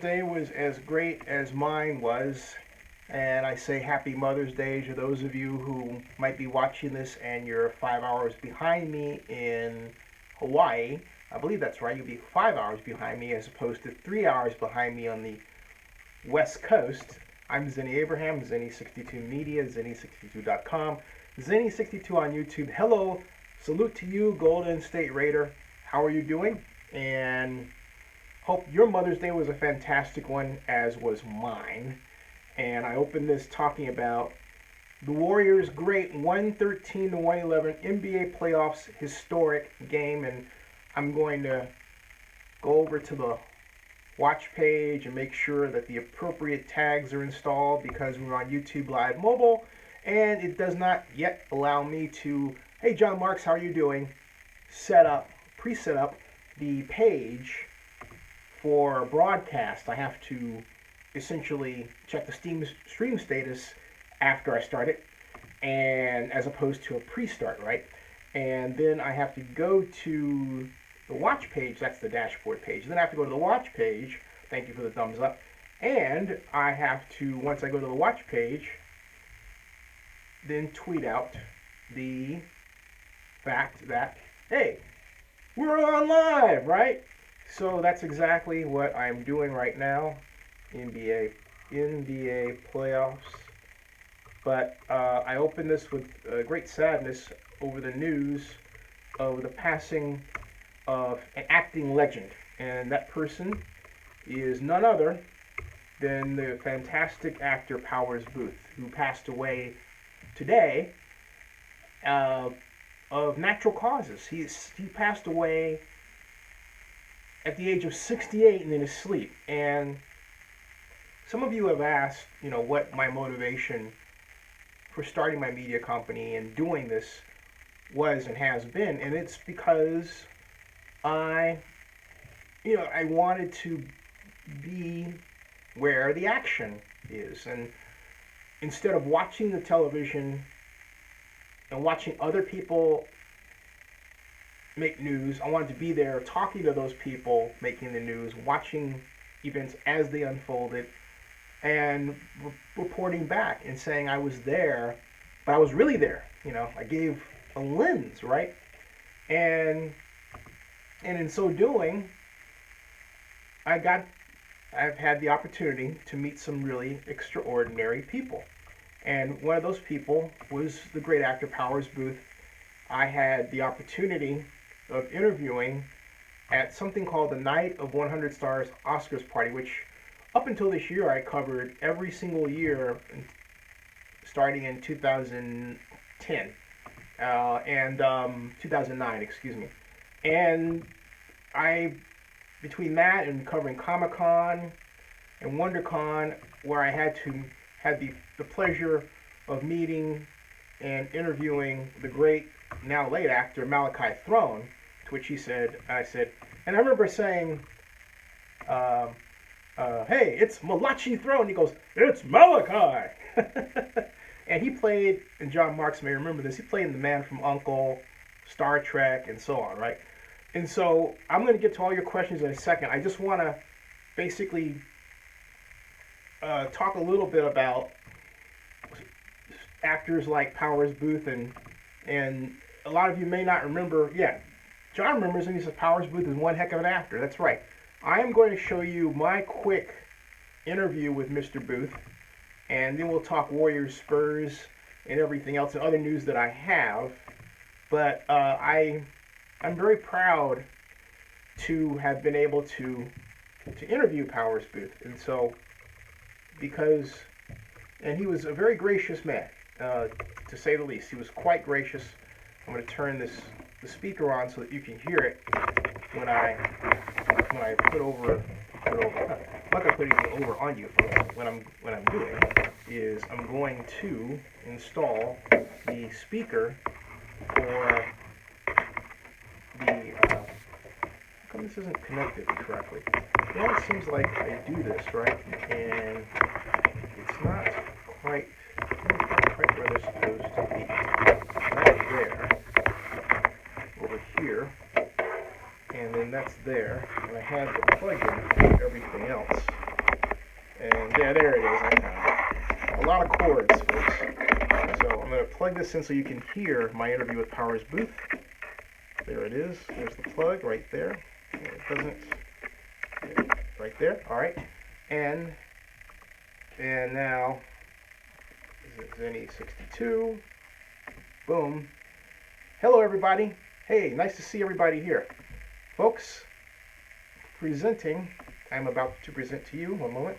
Day was as great as mine was, and I say happy Mother's Day to those of you who might be watching this and you're 5 hours behind me in Hawaii. I believe that's right. You'll be 5 hours behind me as opposed to 3 hours behind me on the West Coast. I'm Zenny Abraham, Zenny62 Media, Zenny62.com, Zenny62 on YouTube. Hello, salute to you, Golden State Raider. How are you doing? And hope your Mother's Day was a fantastic one, as was mine. And I opened this talking about the Warriors' great 113 to 111 NBA playoffs historic game, and I'm going to go over to the watch page and make sure that the appropriate tags are installed because we're on YouTube Live Mobile, and it does not yet allow me to, hey John Marks, how are you doing? Pre-set up the page for broadcast. I have to essentially check the stream status after I start it, and as opposed to a pre-start, right? And then I have to go to the watch page. That's the dashboard page. Then I have to go to the watch page. Thank you for the thumbs up. And I have to, once I go to the watch page, then tweet out the fact that, hey, we're on live, right? So that's exactly what I'm doing right now, NBA playoffs. But I open this with great sadness over the news of the passing of an acting legend. And that person is none other than the fantastic actor Powers Boothe, who passed away today of natural causes. He passed away at the age of 68 and in his sleep. And some of you have asked, what my motivation for starting my media company and doing this was and has been. And it's because I wanted to be where the action is. And instead of watching the television and watching other people make news, I wanted to be there talking to those people making the news, watching events as they unfolded, and reporting back and saying I was there, but I was really there. I gave a lens, right? And in so doing, I've had the opportunity to meet some really extraordinary people. And one of those people was the great actor Powers Boothe. I had the opportunity of interviewing at something called the Night of 100 Stars Oscars party, which up until this year I covered every single year starting in 2010 and 2009, excuse me. And between that and covering Comic-Con and WonderCon, where I had the pleasure of meeting and interviewing the great, now late actor Malachi Throne, to which I said, and I remember saying, hey, it's Malachi Throne. He goes, it's Malachi. And he played, and John Marks may remember this, he played in The Man from U.N.C.L.E., Star Trek, and so on, right? And so I'm going to get to all your questions in a second. I just want to basically talk a little bit about actors like Powers Boothe, and a lot of you may not remember. Yeah, John remembers, and he says Powers Boothe is one heck of an actor. That's right. I am going to show you my quick interview with Mr. Boothe, and then we'll talk Warriors, Spurs, and everything else, and other news that I have. But I'm very proud to have been able to interview Powers Boothe, and so and he was a very gracious man, to say the least. He was quite gracious. I'm going to turn the speaker on so that you can hear it when I put over. I'm not going to put anything over on you, folks. What I'm doing is I'm going to install the speaker for the. How come this isn't connected correctly? Well, it seems like I do this right, and it's not quite where they're supposed to be. Right there, over here, and then that's there, and I have the plug-in for everything else. Yeah, there it is. I found it. A lot of cords, folks. So I'm going to plug this in so you can hear my interview with Powers Boothe. There it is. There's the plug right there. It doesn't. Right there. All right. And now is it Zenny 62? Boom. Hello, everybody. Hey, nice to see everybody here, folks. Presenting. I'm about to present to you. One moment.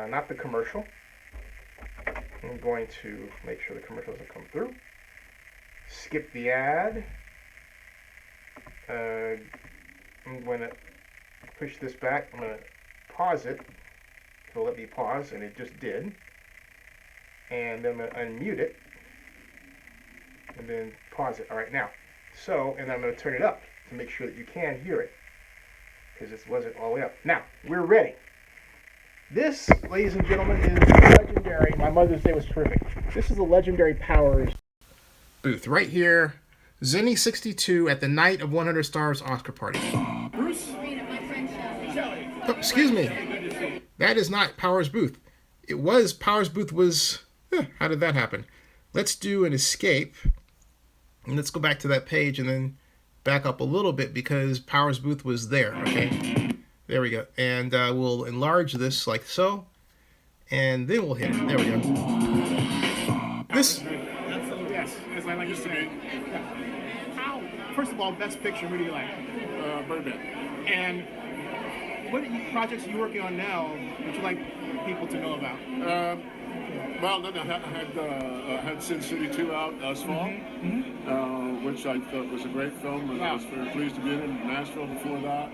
Not the commercial. I'm going to make sure the commercial doesn't come through. Skip the ad. I'm going to push this back. I'm going to pause it. So let me pause, and it just did. And then I'm going to unmute it. And then pause it. All right, now. So, and I'm going to turn it up to make sure that you can hear it. Because it wasn't all the way up. Now, we're ready. This, ladies and gentlemen, is legendary. My Mother's Day was terrific. This is the legendary Powers Boothe right here. Zenny 62 at the night of 100 Stars Oscar party. Bruce? Oh, excuse me. That is not Powers Boothe. It was Powers Boothe was... how did that happen? Let's do an escape. And let's go back to that page and then back up a little bit because Powers Boothe was there, okay? There we go. And we'll enlarge this like so. And then we'll hit it. There we go. This... Yes, as I like to say. How, first of all, best picture, who do you like? Birdman. And what projects are you working on now that you like people to know about? Well, then I had Sin City 2 out last fall, which I thought was a great film, and I was very pleased to be in Nashville before that.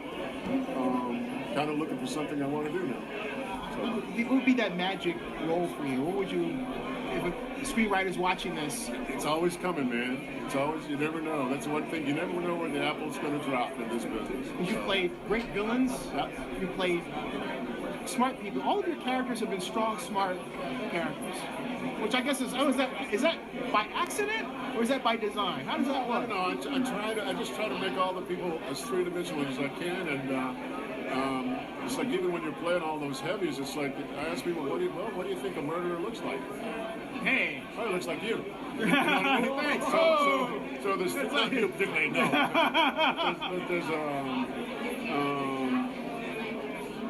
Kind of looking for something I want to do now. So, What would be that magic role for you? What would you, if a screenwriter's watching this? it's always coming, man. It's always, you never know. That's one thing, you never know where the apple's going to drop in this business. You played great villains, Yeah. you played smart people. All of your characters have been strong, smart characters. Which I guess is that by accident or is that by design? How does that work? No, I just try to make all the people as three-dimensional as I can, and it's like even when you're playing all those heavies, it's like I ask people, what do you think a murderer looks like? Hey, Oh, it looks like you. You know what I mean? Thanks. So there's not you particularly, no. There's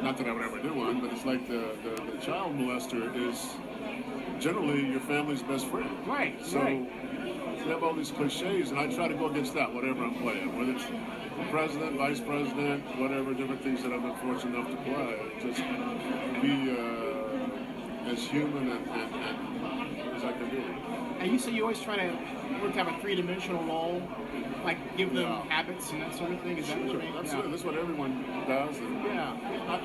not that I would ever do one, but it's like the child molester is generally your family's best friend. right, So right. you have all these cliches, and I try to go against that, whatever I'm playing, whether it's president, vice president, whatever different things that I've been fortunate enough to play. Just be as human and as I can be. And you say you always try to work to have a three-dimensional role, like give them Yeah. habits and that sort of thing. Is that what you mean? Absolutely. That's what everyone does. And Yeah.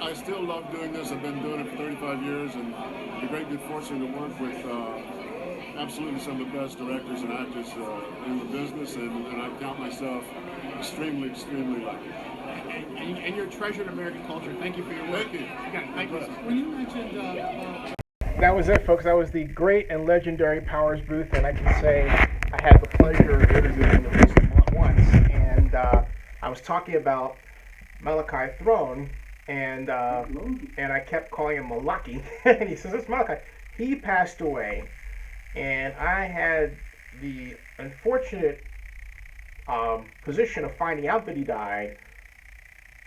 I still love doing this. I've been doing it for 35 years, and the great good fortune to work with absolutely some of the best directors and actors in the business, and I count myself extremely, extremely lucky. And you're a treasure in American culture. Thank you for your work. Thank you. Okay, thank you. When you mentioned That was it, folks. That was the great and legendary Powers Boothe, and I can say I had the pleasure of interviewing him at least once. And I was talking about Malachi Throne, and I kept calling him Malaki, and he says it's Malachi. He passed away, and I had the unfortunate position of finding out that he died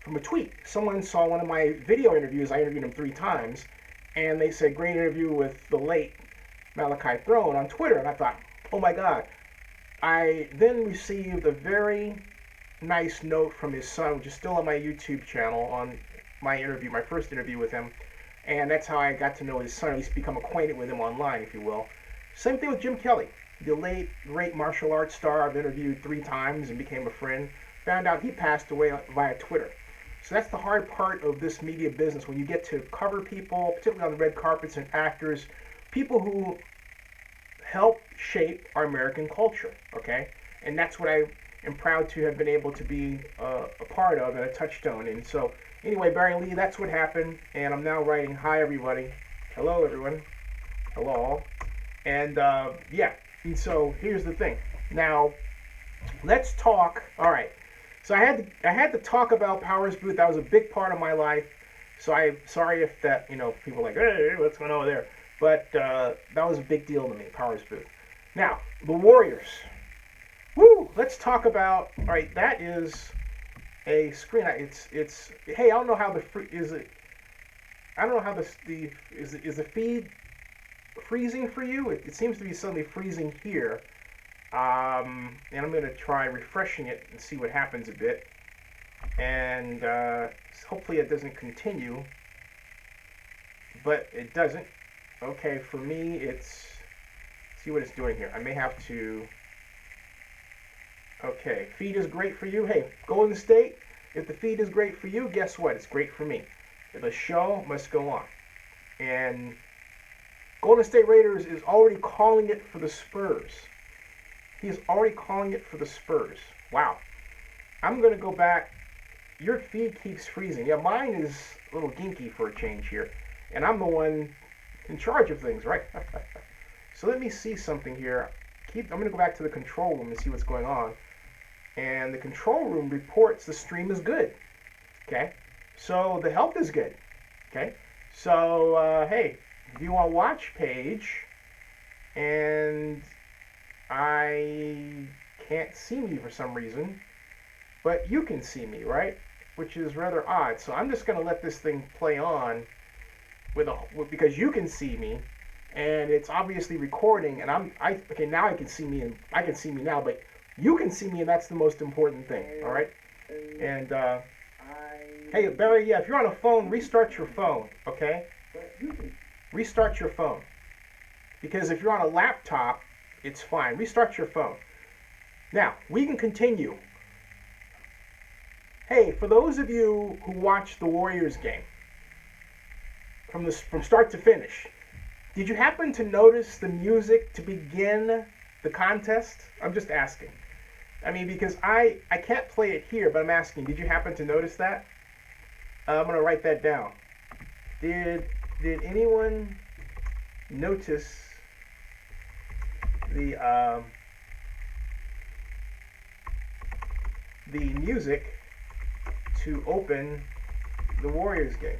from a tweet. Someone saw one of my video interviews. I interviewed him 3 times. And they said, great interview with the late Malachi Throne on Twitter. And I thought, oh my God. I then received a very nice note from his son, which is still on my YouTube channel, on my interview, my first interview with him. And that's how I got to know his son, at least become acquainted with him online, if you will. Same thing with Jim Kelly, the late, great martial arts star I've interviewed 3 times and became a friend. Found out he passed away via Twitter. So that's the hard part of this media business, when you get to cover people, particularly on the red carpets, and actors, people who help shape our American culture, okay? And that's what I am proud to have been able to be a part of and a touchstone. And so, anyway, Barry Lee, that's what happened. And I'm now writing, hi, everybody. Hello, everyone. Hello, all. And, yeah. And so, here's the thing. Now, let's talk. All right. So I had to talk about Powers Boothe. That was a big part of my life. So I'm sorry if that, people are like, hey, what's going on there? But that was a big deal to me, Powers Boothe. Now, the Warriors. Woo! Let's talk about, all right, that is a screen. Hey, I don't know how I don't know how is the feed freezing for you? It seems to be suddenly freezing here. And I'm going to try refreshing it and see what happens a bit. And hopefully it doesn't continue. But it doesn't. Okay, for me, see what it's doing here. I may have to... Okay, feed is great for you. Hey, Golden State, if the feed is great for you, guess what? It's great for me. The show must go on. And Golden State Raiders is already calling it for the Spurs. He is already calling it for the Spurs. Wow. I'm going to go back. Your feed keeps freezing. Yeah, mine is a little ginky for a change here. And I'm the one in charge of things, right? So let me see something here. I'm going to go back to the control room and see what's going on. And the control room reports the stream is good. Okay? So the health is good. Okay? So, hey, view on watch page. And I can't see me for some reason. But you can see me, right? Which is rather odd. So I'm just going to let this thing play on because you can see me. And it's obviously recording, and okay, now I can see me, and I can see me now, but you can see me, and that's the most important thing, all right? And, hey, Barry, yeah, if you're on a phone, restart your phone, okay? Restart your phone. Because if you're on a laptop, it's fine. Restart your phone. Now, we can continue. Hey, for those of you who watched the Warriors game, from start to finish, did you happen to notice the music to begin the contest? I'm just asking. I mean, because I can't play it here, but I'm asking, did you happen to notice that? I'm going to write that down. Did anyone notice the music to open the Warriors game?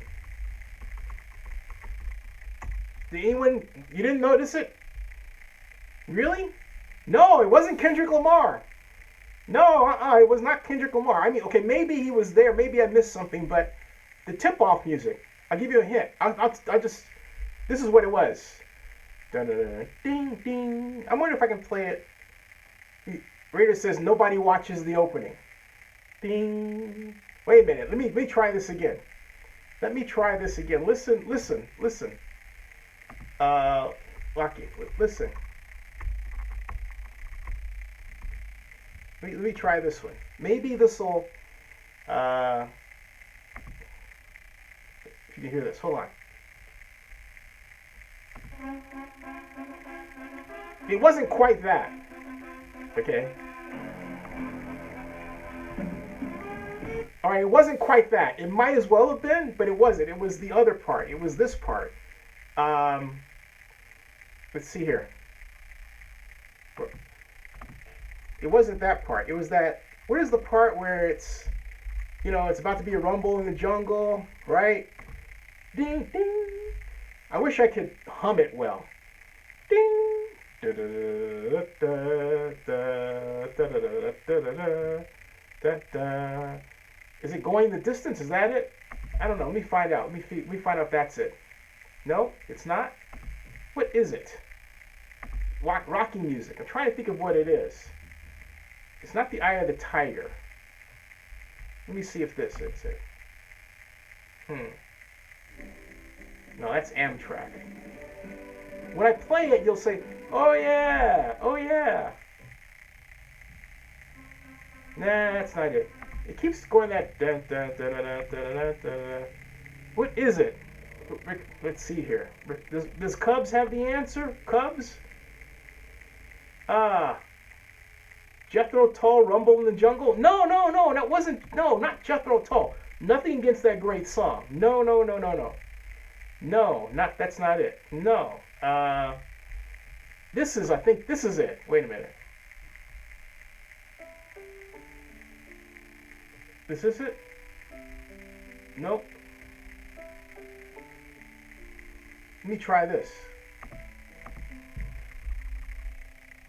Did anyone, you didn't notice it? Really? No, it wasn't Kendrick Lamar. No, it was not Kendrick Lamar. I mean, okay, maybe he was there. Maybe I missed something, but the tip-off music, I'll give you a hint. This is what it was. Dun-dun-dun, ding, ding. I wonder if I can play it. Raider says nobody watches the opening. Ding. Wait a minute. Let me try this again. Let me try this again. Listen. Lucky, listen. Let me try this one. Maybe this will, if you can hear this, hold on. It wasn't quite that, okay? All right, it wasn't quite that. It might as well have been, but it wasn't. It was the other part. It was this part. Let's see here. It wasn't that part. It was that. What is the part where it's, it's about to be a rumble in the jungle, right? Ding, ding. I wish I could hum it well. Ding. Da da da da da da da da. Is it going the distance? Is that it? I don't know. Let me find out. Let me find out if that's it. No, it's not. What is it? Rocky music. I'm trying to think of what it is. It's not the Eye of the Tiger. Let me see if this is it. No, that's Amtrak. When I play it, you'll say, "Oh yeah, oh yeah." Nah, that's not it. It keeps going that dun dun dun dun dun dun dun. What is it? Rick, let's see here. Rick, does Cubs have the answer? Cubs? Jethro Tull, Rumble in the Jungle? No, that wasn't, no, not Jethro Tull. Nothing against that great song. No. No, that's not it. No. I think this is it. Wait a minute. This is it? Nope. Let me try this.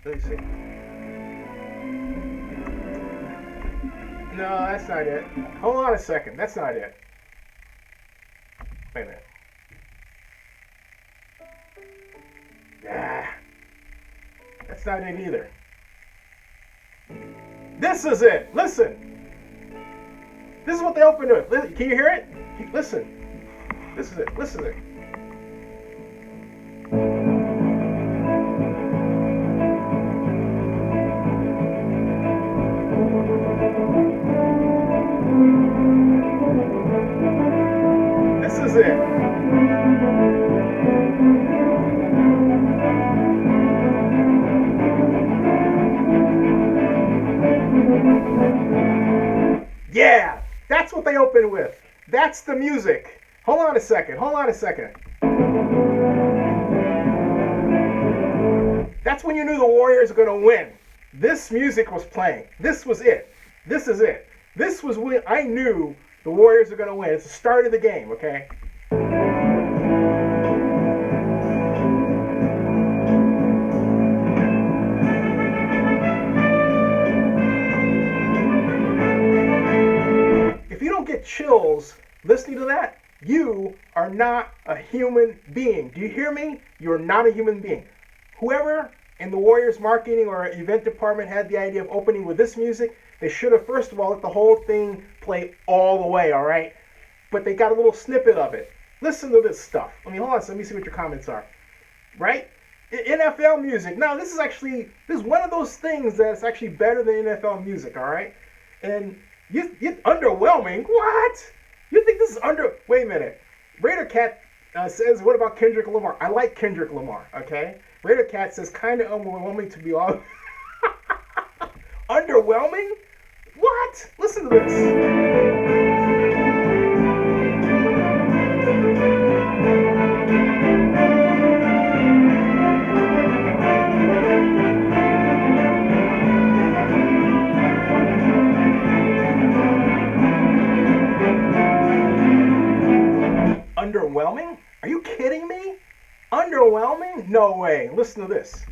Let me see. No, that's not it. Hold on a second. That's not it. Wait a minute. Ah, that's not it either. This is it. Listen. This is what they opened with. Listen, can you hear it? Listen. This is it. Listen to it. This is it. Yeah, that's what they open with. That's the music. Hold on a second. Hold on a second. That's when you knew the Warriors were going to win. This music was playing. This was it. This is it. This was when I knew the Warriors were going to win. It's the start of the game, okay? If you don't get chills listening to that, you are not a human being. Do you hear me? You're not a human being. Whoever in the Warriors marketing or event department had the idea of opening with this music, they should have first of all let the whole thing play all the way, all right? But they got a little snippet of it. Listen to this stuff. I mean, hold on, so let me see what your comments are. Right? NFL music. Now, this is one of those things that's actually better than NFL music, all right? And you underwhelming? What? You think this is wait a minute. Raider Cat says, what about Kendrick Lamar? I like Kendrick Lamar, okay? Raider Cat says, kind of overwhelming to be all... Underwhelming? What? Listen to this. Underwhelming? Are you kidding me? Underwhelming? No way. Listen to this.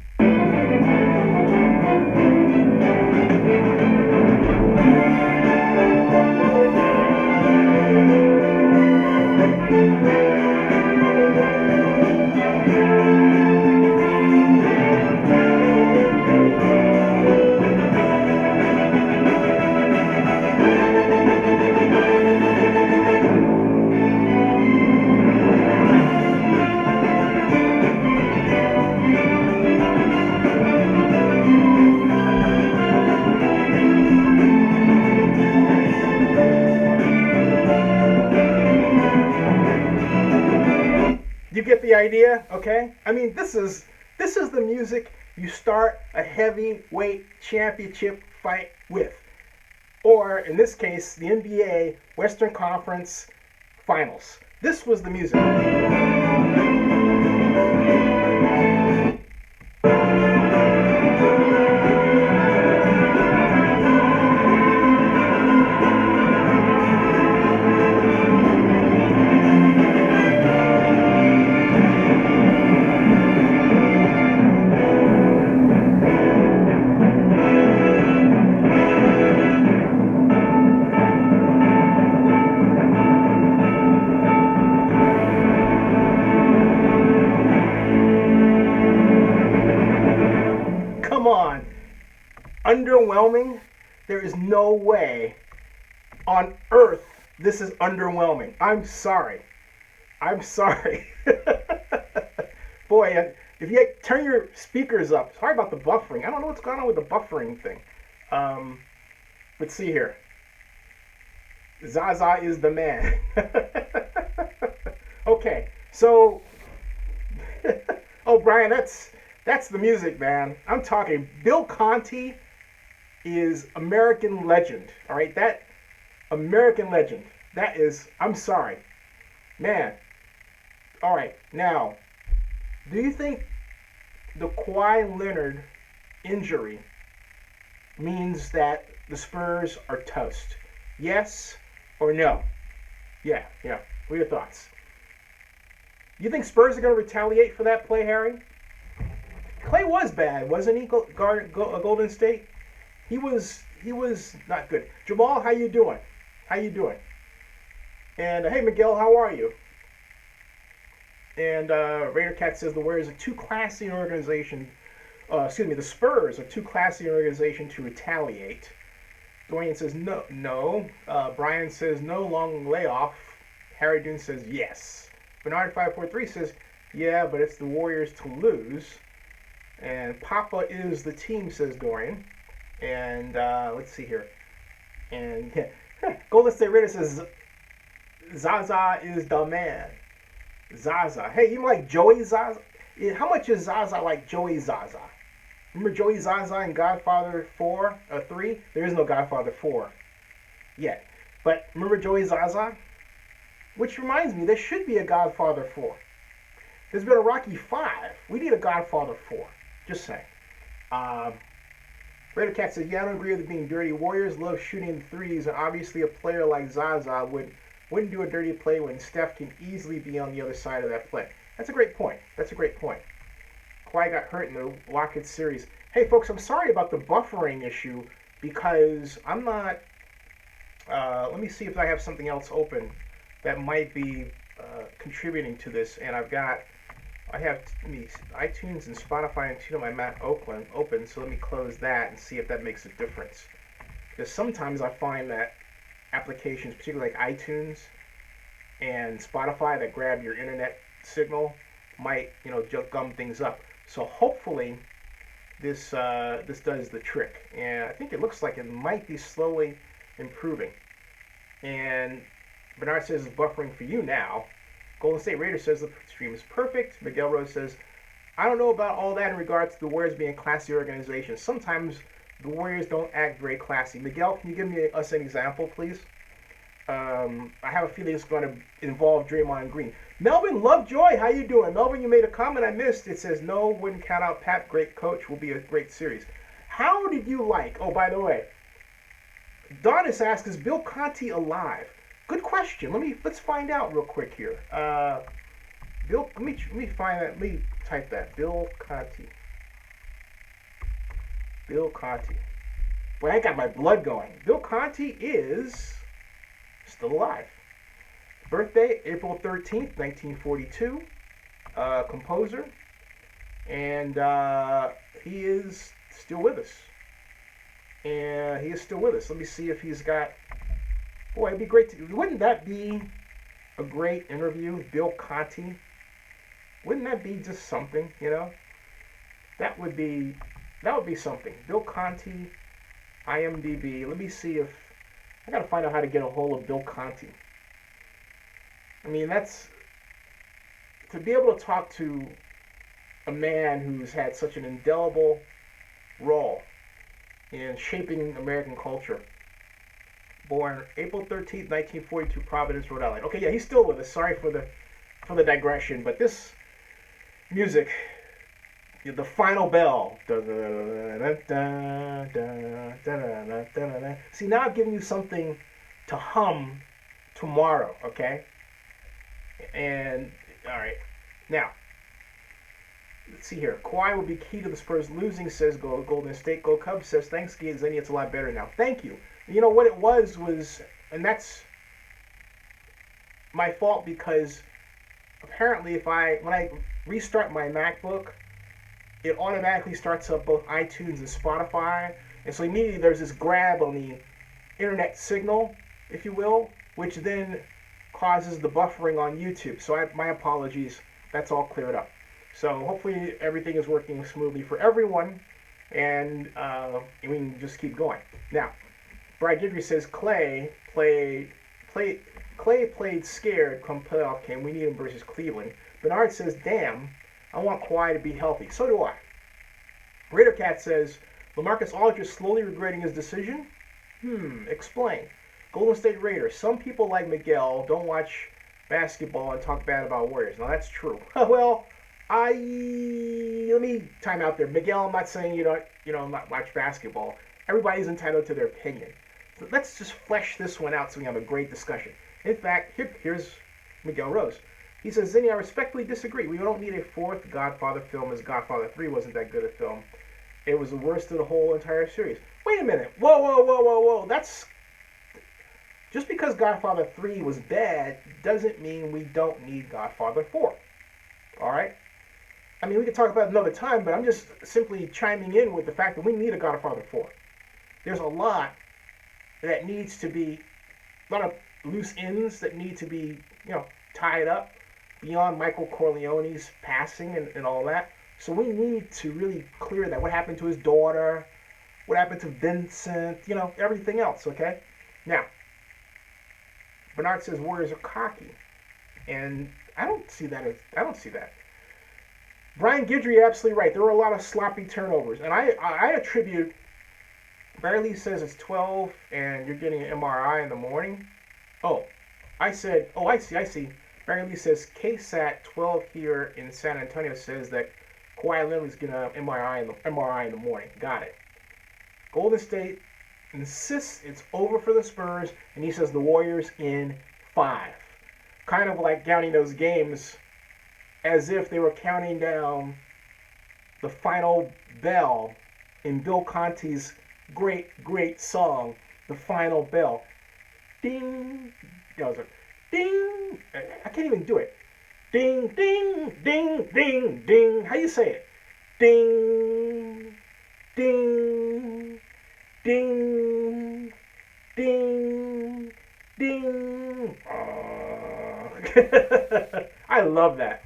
You get the idea, okay? I mean, this is the music you start a heavyweight championship fight with. Or, in this case, the NBA Western Conference Finals. This was the music. Come on. Underwhelming? There is no way on earth this is underwhelming. I'm sorry. I'm sorry. Boy, if you turn your speakers up, sorry about the buffering. I don't know what's going on with the buffering thing. Let's see here. Zaza is the man. Okay, so, oh, Brian, that's the music, man. I'm talking. Bill Conti is American legend. All right, that American legend. That is. I'm sorry, man. All right, now, do you think the Kawhi Leonard injury means that the Spurs are toast? Yes or no? Yeah. What are your thoughts? You think Spurs are going to retaliate for that play, Harry? Clay was bad, wasn't he? Golden State. He was not good. Jamal, how you doing? How you doing? And hey, Miguel, how are you? And Raider Cat says the Warriors are too classy an organization. The Spurs are too classy an organization to retaliate. Dwayne says no. Brian says no long layoff. Harry Dune says yes. Bernard543 says yeah, but it's the Warriors to lose. And Papa is the team, says Dorian. And let's see here. And Golden State Raiders says Zaza is the man. Zaza. Hey, you like Joey Zaza? How much is Zaza like Joey Zaza? Remember Joey Zaza in Godfather 4 or 3? There is no Godfather 4 yet. But remember Joey Zaza? Which reminds me, there should be a Godfather 4. There's been a Rocky 5. We need a Godfather 4. Just saying. Raider Cat says, yeah, I don't agree with it being dirty. Warriors love shooting threes, and obviously a player like Zaza wouldn't do a dirty play when Steph can easily be on the other side of that play. That's a great point. That's a great point. Kawhi got hurt in the Rockets series. Hey, folks, I'm sorry about the buffering issue because I'm not... let me see if I have something else open that might be contributing to this. And I have iTunes and Spotify and tune on my Mac open, so let me close that and see if that makes a difference. Because sometimes I find that applications, particularly like iTunes and Spotify that grab your internet signal, might just gum things up. So hopefully this does the trick, and I think it looks like it might be slowly improving. And Bernard says it's buffering for you now. Golden State Raiders says the stream is perfect. Miguel Rose says, I don't know about all that in regards to the Warriors being a classy organization. Sometimes the Warriors don't act very classy. Miguel, can you give us an example, please? I have a feeling it's going to involve Draymond Green. Melvin Lovejoy, how you doing? Melvin, you made a comment I missed. It says, no, wouldn't count out Pat. Great coach. Will be a great series. How did you like... Oh, by the way, Donis asks, is Bill Conti alive? Good question. Let's find out real quick here. Bill, let me find that. Let me type that. Bill Conti. Bill Conti. Boy, I got my blood going. Bill Conti is still alive. Birthday, April 13th, 1942. Composer. And he is still with us. And he is still with us. Let me see if he's got... Boy, it'd be great to... Wouldn't that be a great interview? Bill Conti. Wouldn't that be just something, That would be something. Bill Conti, IMDb. Let me see if... I gotta find out how to get a hold of Bill Conti. I mean, that's... To be able to talk to a man who's had such an indelible role in shaping American culture. Born April 13th, 1942, Providence, Rhode Island. Okay, yeah, he's still with us. Sorry for the digression, but this music, the final bell. See, now I've given you something to hum tomorrow, okay? And, all right. Now, let's see here. Kawhi will be key to the Spurs losing, says Golden State. Go Cubs says, thanks, Zenny. It's a lot better now. Thank you. You know what it was, and that's my fault because apparently when I restart my MacBook, it automatically starts up both iTunes and Spotify, and so immediately there's this grab on the internet signal, if you will, which then causes the buffering on YouTube. So my apologies. That's all cleared up. So hopefully everything is working smoothly for everyone, and we can just keep going. Now, Brad Gidry says Clay played scared come playoff game. We need him versus Cleveland. Bernard says, damn, I want Kawhi to be healthy. So do I. Raider Cat says, LaMarcus Aldridge is slowly regretting his decision? Explain. Golden State Raiders. Some people like Miguel don't watch basketball and talk bad about Warriors. Now that's true. Well, let me time out there. Miguel, I'm not saying you don't not watch basketball. Everybody's entitled to their opinion. So let's just flesh this one out so we have a great discussion. In fact, here's Miguel Rose. He says, Zinni, I respectfully disagree. We don't need a fourth Godfather film, as Godfather 3 wasn't that good a film. It was the worst of the whole entire series. Wait a minute. Whoa, whoa, whoa, whoa, whoa. That's... Just because Godfather 3 was bad doesn't mean we don't need Godfather 4. Alright? I mean, we could talk about it another time, but I'm just simply chiming in with the fact that we need a Godfather 4. There's a lot that needs to be... A lot of loose ends that need to be, tied up beyond Michael Corleone's passing and all that. So we need to really clear that. What happened to his daughter? What happened to Vincent? Everything else, okay? Now, Bernard says Warriors are cocky. And I don't see that. Brian Guidry, you're absolutely right. There were a lot of sloppy turnovers. And I attribute, Barry Lee says it's 12 and you're getting an MRI in the morning. I see. Barry Lee says KSAT 12 here in San Antonio says that Kawhi Leonard's getting an MRI in the morning. Got it. Golden State insists it's over for the Spurs, and he says the Warriors in 5. Kind of like counting those games as if they were counting down the final bell in Bill Conti's great, great song, The Final Bell. Ding! Ding! I can't even do it. Ding, ding, ding, ding, ding. How do you say it? Ding, ding, ding, ding, ding. I love that.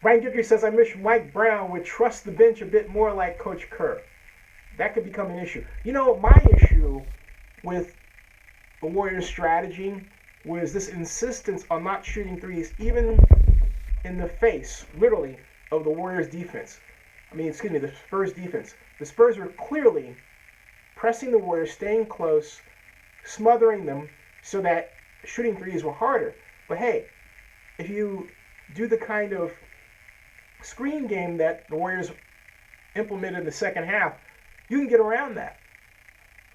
Brian Guidry says, I wish Mike Brown would trust the bench a bit more like Coach Kerr. That could become an issue. My issue with the Warriors' strategy was this insistence on not shooting threes, even in the face, literally, of the Warriors' defense. The Spurs' defense. The Spurs were clearly pressing the Warriors, staying close, smothering them, so that shooting threes were harder. But hey, if you do the kind of screen game that the Warriors implemented in the second half, you can get around that.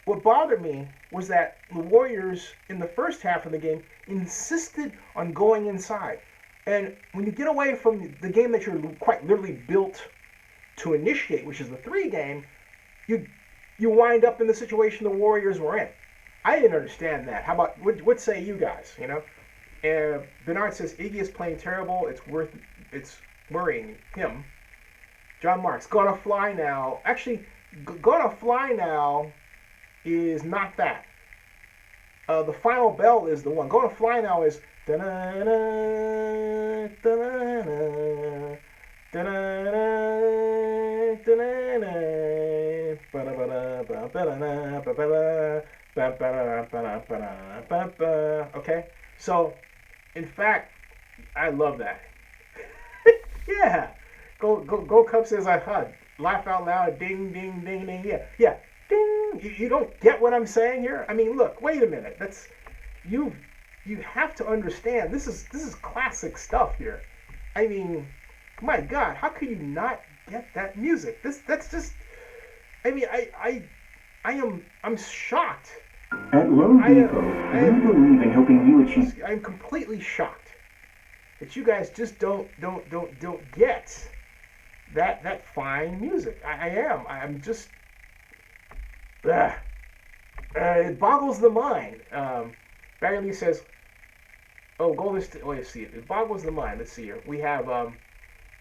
What bothered me was that the Warriors, in the first half of the game, insisted on going inside. And when you get away from the game that you're quite literally built to initiate, which is the 3 game, you wind up in the situation the Warriors were in. I didn't understand that. How about, what say you guys, Bernard says, Iggy is playing terrible. It's worrying him. John Marks, Gonna Fly Now. Actually, Gonna Fly Now is not that. The Final Bell is the one. Gonna Fly Now is okay? So, in fact, I love that. Yeah. Go Cub says I hug. Laugh out loud. Ding, ding, ding, ding. Yeah. Ding. You don't get what I'm saying here? Look, wait a minute. You have to understand. This is classic stuff here. My God, how could you not get that music? That's just. I'm shocked. At Lowe Depot, we believe in helping you achieve. I'm completely shocked that you guys just don't get that fine music. I am. I'm just. It boggles the mind. Barry Lee says, Golden State. Let's see. It boggles the mind. Let's see here. We have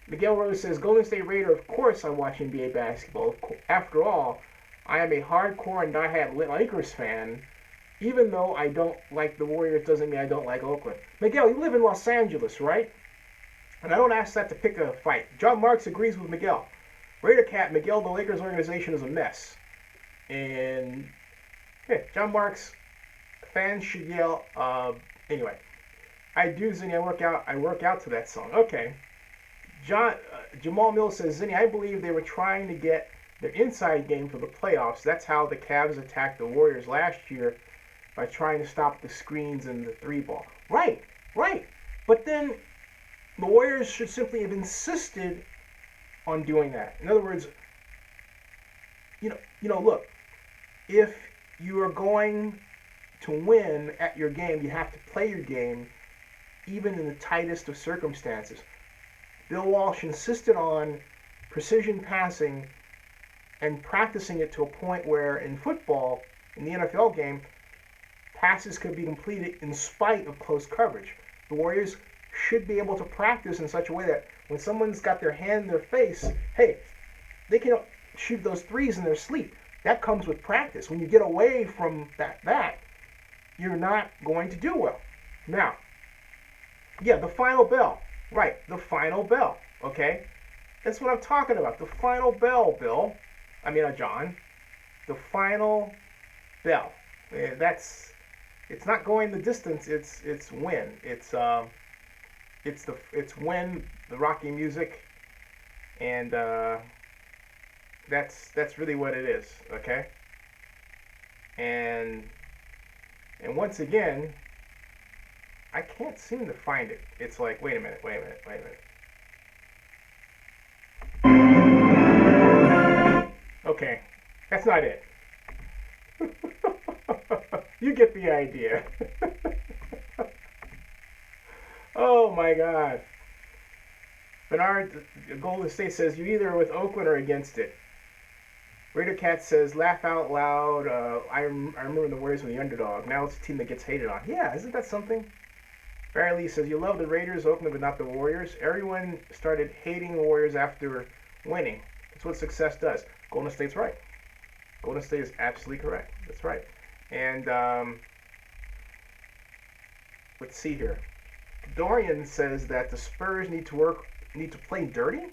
Miguel Rose says, Golden State Raider, of course I watch NBA basketball. After all, I am a hardcore and diehard Lakers fan. Even though I don't like the Warriors doesn't mean I don't like Oakland. Miguel, you live in Los Angeles, right? And I don't ask that to pick a fight. John Marks agrees with Miguel. Raider Cat, Miguel, the Lakers organization is a mess. And John Marks, fans should yell. Anyway, I do, Zinni. I work out to that song. Okay. Jamal Mills says, Zinni, I believe they were trying to get their inside game for the playoffs. That's how the Cavs attacked the Warriors last year, by trying to stop the screens and the 3-ball. Right. But then the Warriors should simply have insisted on doing that. In other words, look, if you are going to win at your game, you have to play your game even in the tightest of circumstances. Bill Walsh insisted on precision passing and practicing it to a point where in football, in the NFL game, passes could be completed in spite of close coverage. The Warriors should be able to practice in such a way that when someone's got their hand in their face, hey, they can shoot those threes in their sleep. That comes with practice. When you get away from that, you're not going to do well. Now, yeah, the final bell. Right, the final bell, okay? That's what I'm talking about. The final bell, Bill. John. The final bell. It's not going the distance, it's when. It's when the Rocky music, and that's really what it is, okay? And once again, I can't seem to find it. It's like, wait a minute. Okay, that's not it. You get the idea. Oh my God. Bernard, Golden State says, you either are with Oakland or against it. Raider Cat says, laugh out loud. I remember the Warriors were the underdog. Now it's a team that gets hated on. Yeah, isn't that something? Barry Lee says, you love the Raiders, Oakland, but not the Warriors. Everyone started hating the Warriors after winning. That's what success does. Golden State's right. Golden State is absolutely correct. That's right. And let's see here. Dorian says that the Spurs need to play dirty.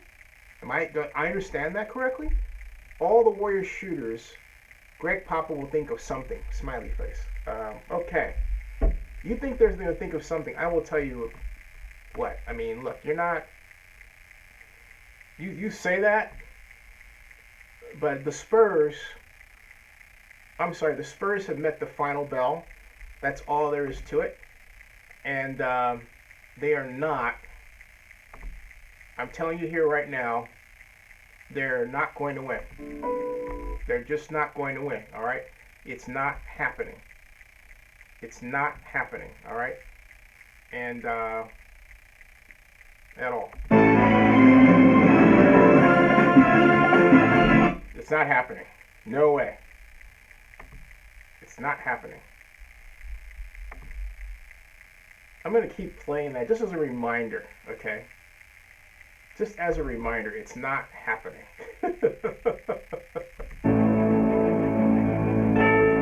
Do I understand that correctly? All the Warriors shooters, Greg Papa will think of something. Smiley face. Okay. You think they're going to think of something? I will tell you what. Look, you're not. You say that, but the Spurs. I'm sorry. The Spurs have met the final bell. That's all there is to it, and they are not. I'm telling you here right now. They're not going to win. They're just not going to win, all right? It's not happening. It's not happening, all right? And, at all. It's not happening. No way. It's not happening. I'm going to keep playing that just as a reminder, okay? Just as a reminder, it's not happening.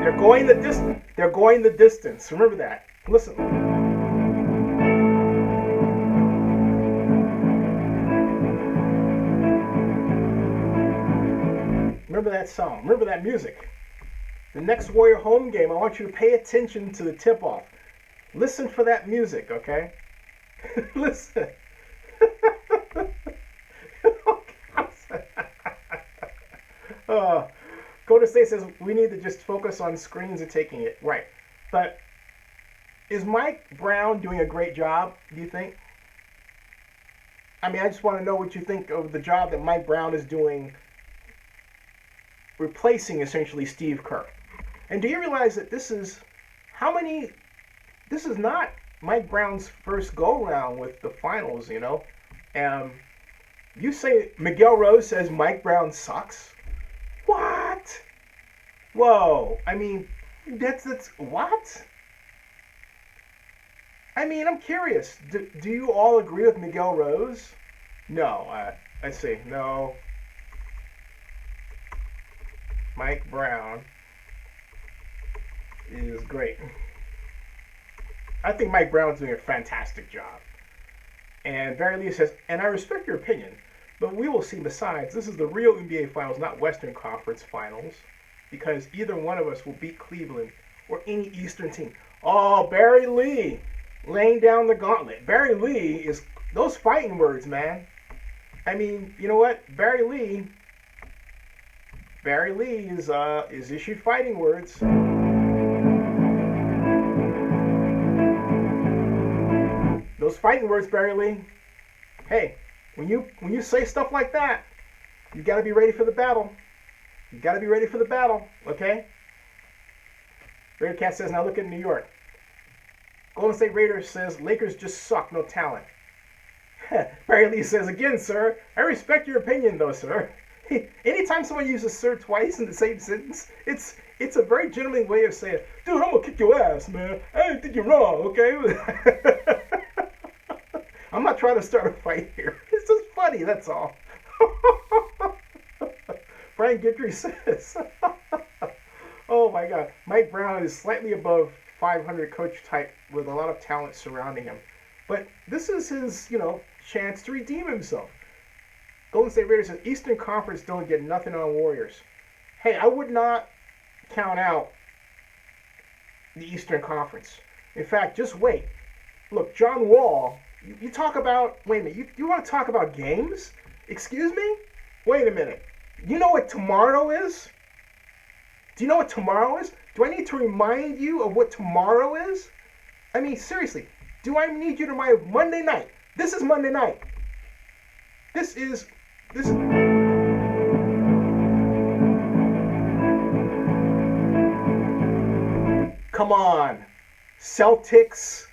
They're going the distance. They're going the distance. Remember that. Listen. Remember that song. Remember that music. The next Warrior home game, I want you to pay attention to the tip-off. Listen for that music, okay? Listen. Golden State says we need to just focus on screens and taking it. Right. But is Mike Brown doing a great job, do you think? I just want to know what you think of the job that Mike Brown is doing replacing essentially Steve Kerr. And do you realize that this is not Mike Brown's first go-round with the finals, you know? You say Miguel Rose says Mike Brown sucks? What? Whoa. That's what? I'm curious. Do you all agree with Miguel Rose? No. I see. No. Mike Brown is great. I think Mike Brown's doing a fantastic job. And Barry Lee says, and I respect your opinion, but we will see. Besides, this is the real NBA Finals, not Western Conference Finals, because either one of us will beat Cleveland or any Eastern team. Oh, Barry Lee laying down the gauntlet. Barry Lee is those fighting words, man. You know what? Barry Lee is issued fighting words. Those fighting words, Barry Lee. Hey, when you say stuff like that, you got to be ready for the battle. You got to be ready for the battle, okay? Raider Cat says, now look at New York. Golden State Raiders says Lakers just suck, no talent. Barry Lee says, again, sir, I respect your opinion, though, sir. Anytime someone uses sir twice in the same sentence, it's a very gentleman way of saying, dude, I'm gonna kick your ass, man. I didn't think you're wrong, okay? I'm not trying to start a fight here. It's just funny, that's all. Brian Guidry says, oh my God, Mike Brown is slightly above 500 coach type with a lot of talent surrounding him. But this is his, chance to redeem himself. Golden State Raiders says, Eastern Conference don't get nothing on Warriors. Hey, I would not count out the Eastern Conference. In fact, just wait. Look, John Wall, you talk about, wait a minute, you want to talk about games? Excuse me? Wait a minute. You know what tomorrow is? Do you know what tomorrow is? Do I need to remind you of what tomorrow is? I mean, seriously, do I need you to remind Monday night? This is Monday night. This is. Come on. Celtics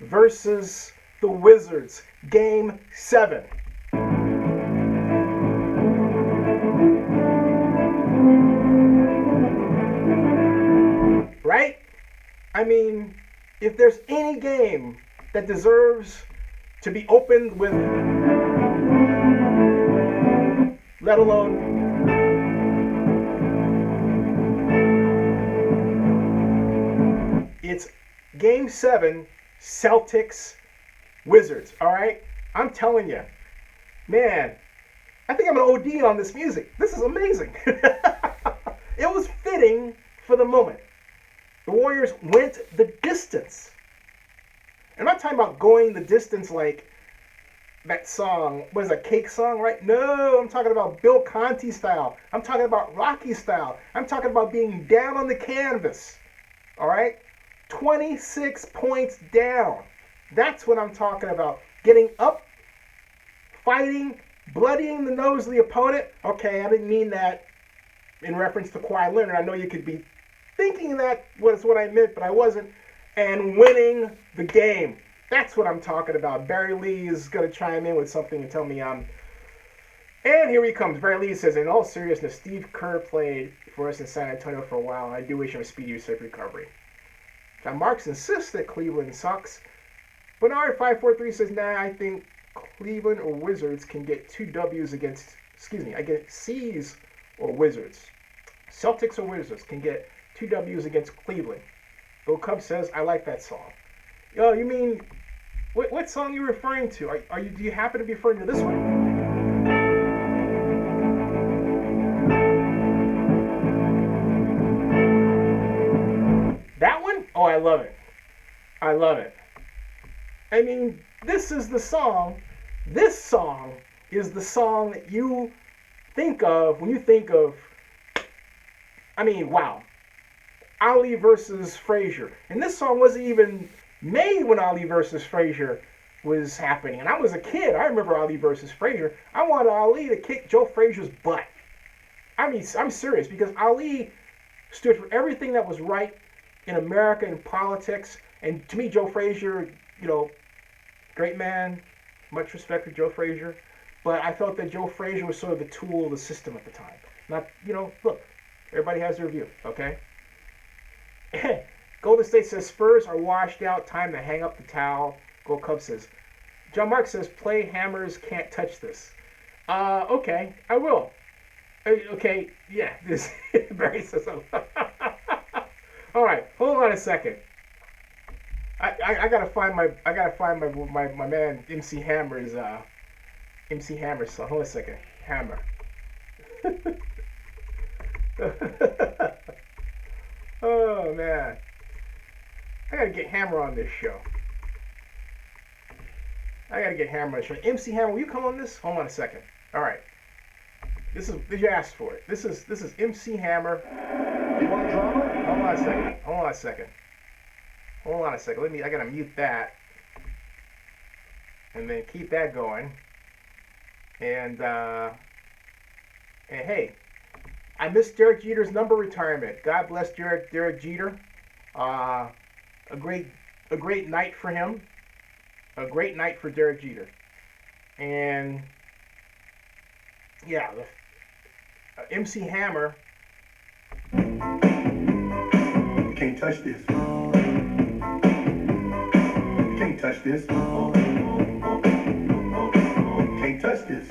versus the Wizards. Game 7. Right? I mean, if there's any game that deserves to be opened with, let alone it's Game 7, Celtics, Wizards, all right? I'm telling you, man, I think I'm going to OD on this music. This is amazing. It was fitting for the moment. The Warriors went the distance. I'm not talking about going the distance like that song, what is that, Cake song, right? No, I'm talking about Bill Conti style. I'm talking about Rocky style. I'm talking about being down on the canvas, all right? 26 points down. That's what I'm talking about. Getting up, fighting, bloodying the nose of the opponent. Okay, I didn't mean that in reference to Kawhi Leonard. I know you could be thinking that was what I meant, but I wasn't. And winning the game. That's what I'm talking about. Barry Lee is going to chime in with something and tell me I'm... And here he comes. Barry Lee says, in all seriousness, Steve Kerr played for us in San Antonio for a while, and I do wish him a speedy, safe recovery. John Marks insists that Cleveland sucks. Bernard543 says, nah, I think Cleveland or Wizards can get 2 W's against... I get C's or Wizards. Celtics or Wizards can get 2 W's against Cleveland. Bill Cub says, I like that song. Oh, you mean, what song are you referring to? Do you happen to be referring to this one? That one? Oh, I love it. I love it. I mean, this is the song. This song is the song that you think of when you think of, I mean, wow. Ali versus Frazier. And this song wasn't even made when Ali versus Frazier was happening. And I was a kid. I remember Ali versus Frazier. I wanted Ali to kick Joe Frazier's butt. I mean, I'm serious, because Ali stood for everything that was right in America and politics. And to me, Joe Frazier, great man. Much respect for Joe Frazier. But I felt that Joe Frazier was sort of the tool of the system at the time. Not, look, everybody has their view, okay? Golden State says Spurs are washed out. Time to hang up the towel. Gold Cub says. John Mark says play hammers can't touch this. Okay, I will. Okay, yeah. This Barry says so. All right, hold on a second. I gotta find my man MC Hammer's MC Hammer's song. Hold on a second. Hammer. Oh, man. I gotta get Hammer on this show. MC Hammer, will you come on this? Hold on a second. Alright. Did you ask for it? This is MC Hammer. You want drama? Hold on a second. I gotta mute that. And then keep that going. And hey. I missed Derek Jeter's number retirement. God bless Derek Jeter. A great a great night for him, a great night for Derek Jeter. And yeah, the MC Hammer. You can't touch this. You can't touch this. You can't touch this.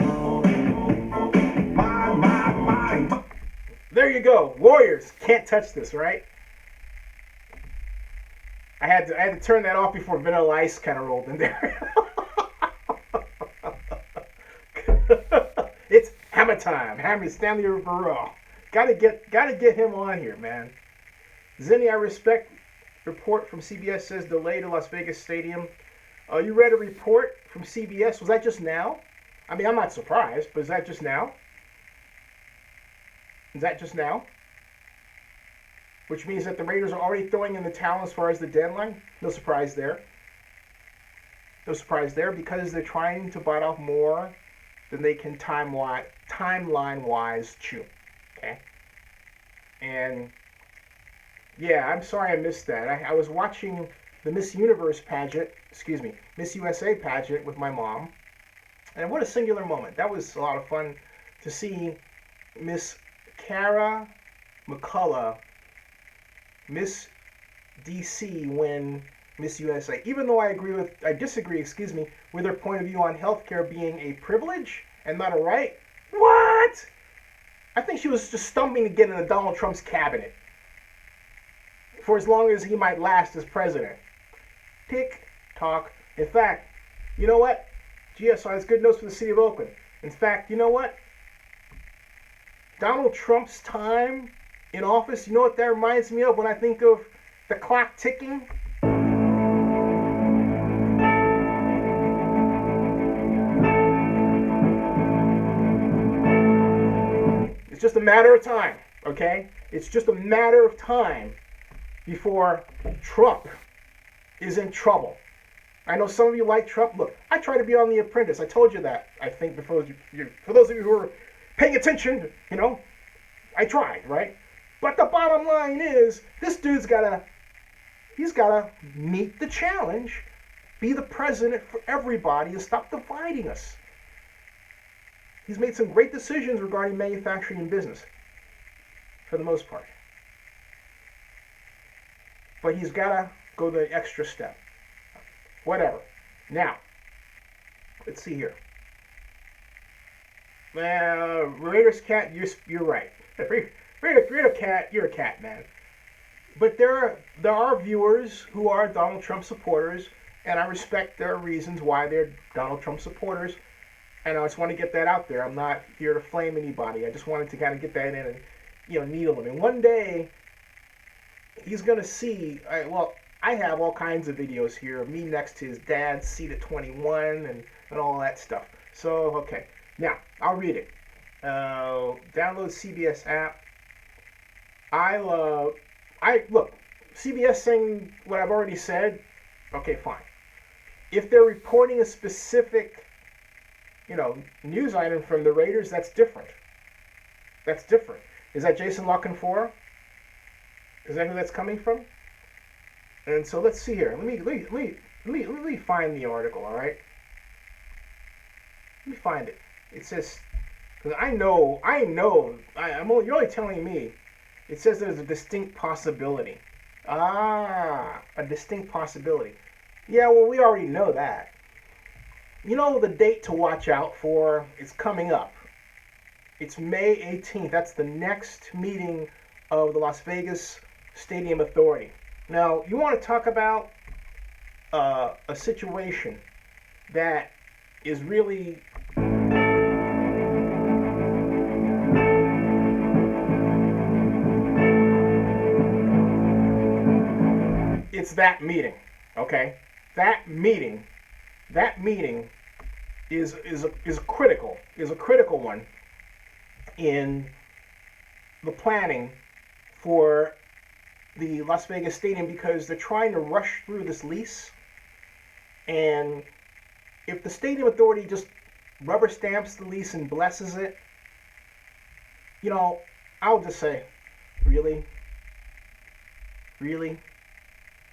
My. There you go. Warriors can't touch this, right? I had to turn that off before Vanilla Ice kind of rolled in there. It's Hammer time. Hammer Stanley Rivera. Gotta get him on here, man. Zinni, I respect. Report from CBS says delay to Las Vegas Stadium. You read a report from CBS. Was that just now? I mean, I'm not surprised, but is that just now? Is that just now? Which means that the Raiders are already throwing in the towel as far as the deadline. No surprise there. No surprise there because they're trying to bite off more than they can timeline-wise chew. Okay? And yeah, I'm sorry I missed that. I was watching the Miss Universe pageant, Miss USA pageant with my mom. And what a singular moment. That was a lot of fun to see Miss Cara McCullough, Miss DC win Miss USA. Even though I disagree with her point of view on healthcare being a privilege and not a right. What? I think she was just stumping to get into Donald Trump's cabinet for as long as he might last as president. Tick tock. In fact, you know what? GSI has good news for the city of Oakland. In fact, you know what? Donald Trump's time in office, you know what that reminds me of when I think of the clock ticking? It's just a matter of time, okay? It's just a matter of time before Trump is in trouble. I know some of you like Trump. Look, I try to be on The Apprentice. I told you that, I think, before for those of you who are paying attention, you know, I tried, right? But the bottom line is, this dude's gotta meet the challenge, be the president for everybody, and stop dividing us. He's made some great decisions regarding manufacturing and business, for the most part. But he's gotta go the extra step. Whatever. Now, let's see here. Raiders cat, you're right. Raider cat, you're a cat, man. But there are viewers who are Donald Trump supporters, and I respect their reasons why they're Donald Trump supporters. And I just want to get that out there. I'm not here to flame anybody. I just wanted to kind of get that in and, needle him. And one day, he's going to see, I have all kinds of videos here of me next to his dad's seat at 21 and all that stuff. So, okay. Now, I'll read it. Download CBS app. Look, CBS saying what I've already said, okay, fine. If they're reporting a specific, news item from the Raiders, that's different. That's different. Is that Jason Lockenfor? Is that who that's coming from? And so let's see here. Let me find the article, all right? Let me find it. It says, because you're only telling me. It says there's a distinct possibility. A distinct possibility. Yeah, well, we already know that. The date to watch out for is coming up. It's May 18th. That's the next meeting of the Las Vegas Stadium Authority. Now, you want to talk about a situation that is really it's that meeting, okay? That meeting is a critical one in the planning for the Las Vegas Stadium, because they're trying to rush through this lease. And if the Stadium Authority just rubber stamps the lease and blesses it, I'll just say, really?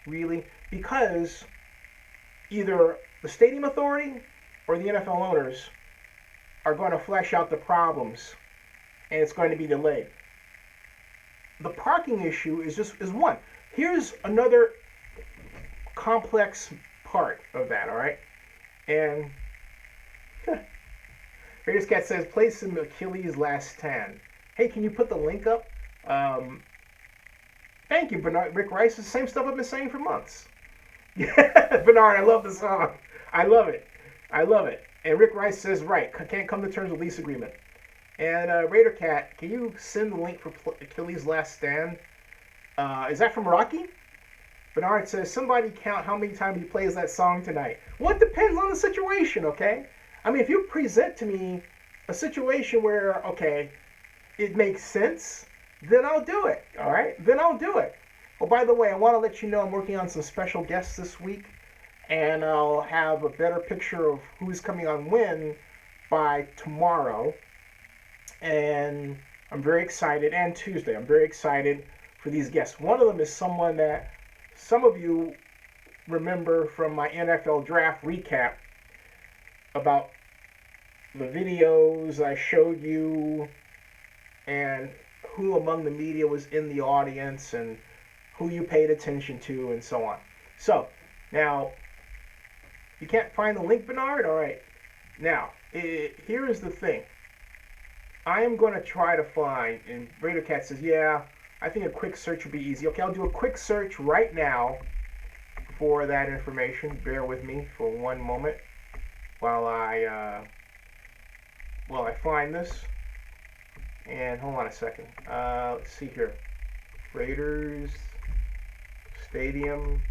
Really? Because either the stadium authority or the NFL owners are going to flesh out the problems, and it's going to be delayed. The parking issue is one. Here's another complex part of that. All right, and Raiders Cat says play some Achilles' Last Stand. Hey, can you put the link up? Thank you, Bernard. Rick Rice. The same stuff I've been saying for months. Bernard, I love the song. I love it. I love it. And Rick Rice says, right, can't come to terms with lease agreement. And Raider Cat, can you send the link for Achilles' Last Stand? Is that from Rocky? Bernard says, somebody count how many times he plays that song tonight. Well, it depends on the situation, okay? I mean, if you present to me a situation where, okay, it makes sense, then I'll do it, all right? Then I'll do it. Oh, by the way, I want to let you know I'm working on some special guests this week, and I'll have a better picture of who's coming on when by tomorrow. And I'm very excited, and Tuesday, I'm very excited for these guests. One of them is someone that some of you remember from my NFL draft recap about the videos I showed you and who among the media was in the audience and who you paid attention to and so on. So, now, you can't find the link, Bernard? All right. Now, here is the thing. I am going to try to find, and Raider Cat says, yeah, I think a quick search would be easy. Okay, I'll do a quick search right now for that information. Bear with me for one moment while I find this. And hold on a second. Let's see here. Raiders Stadium.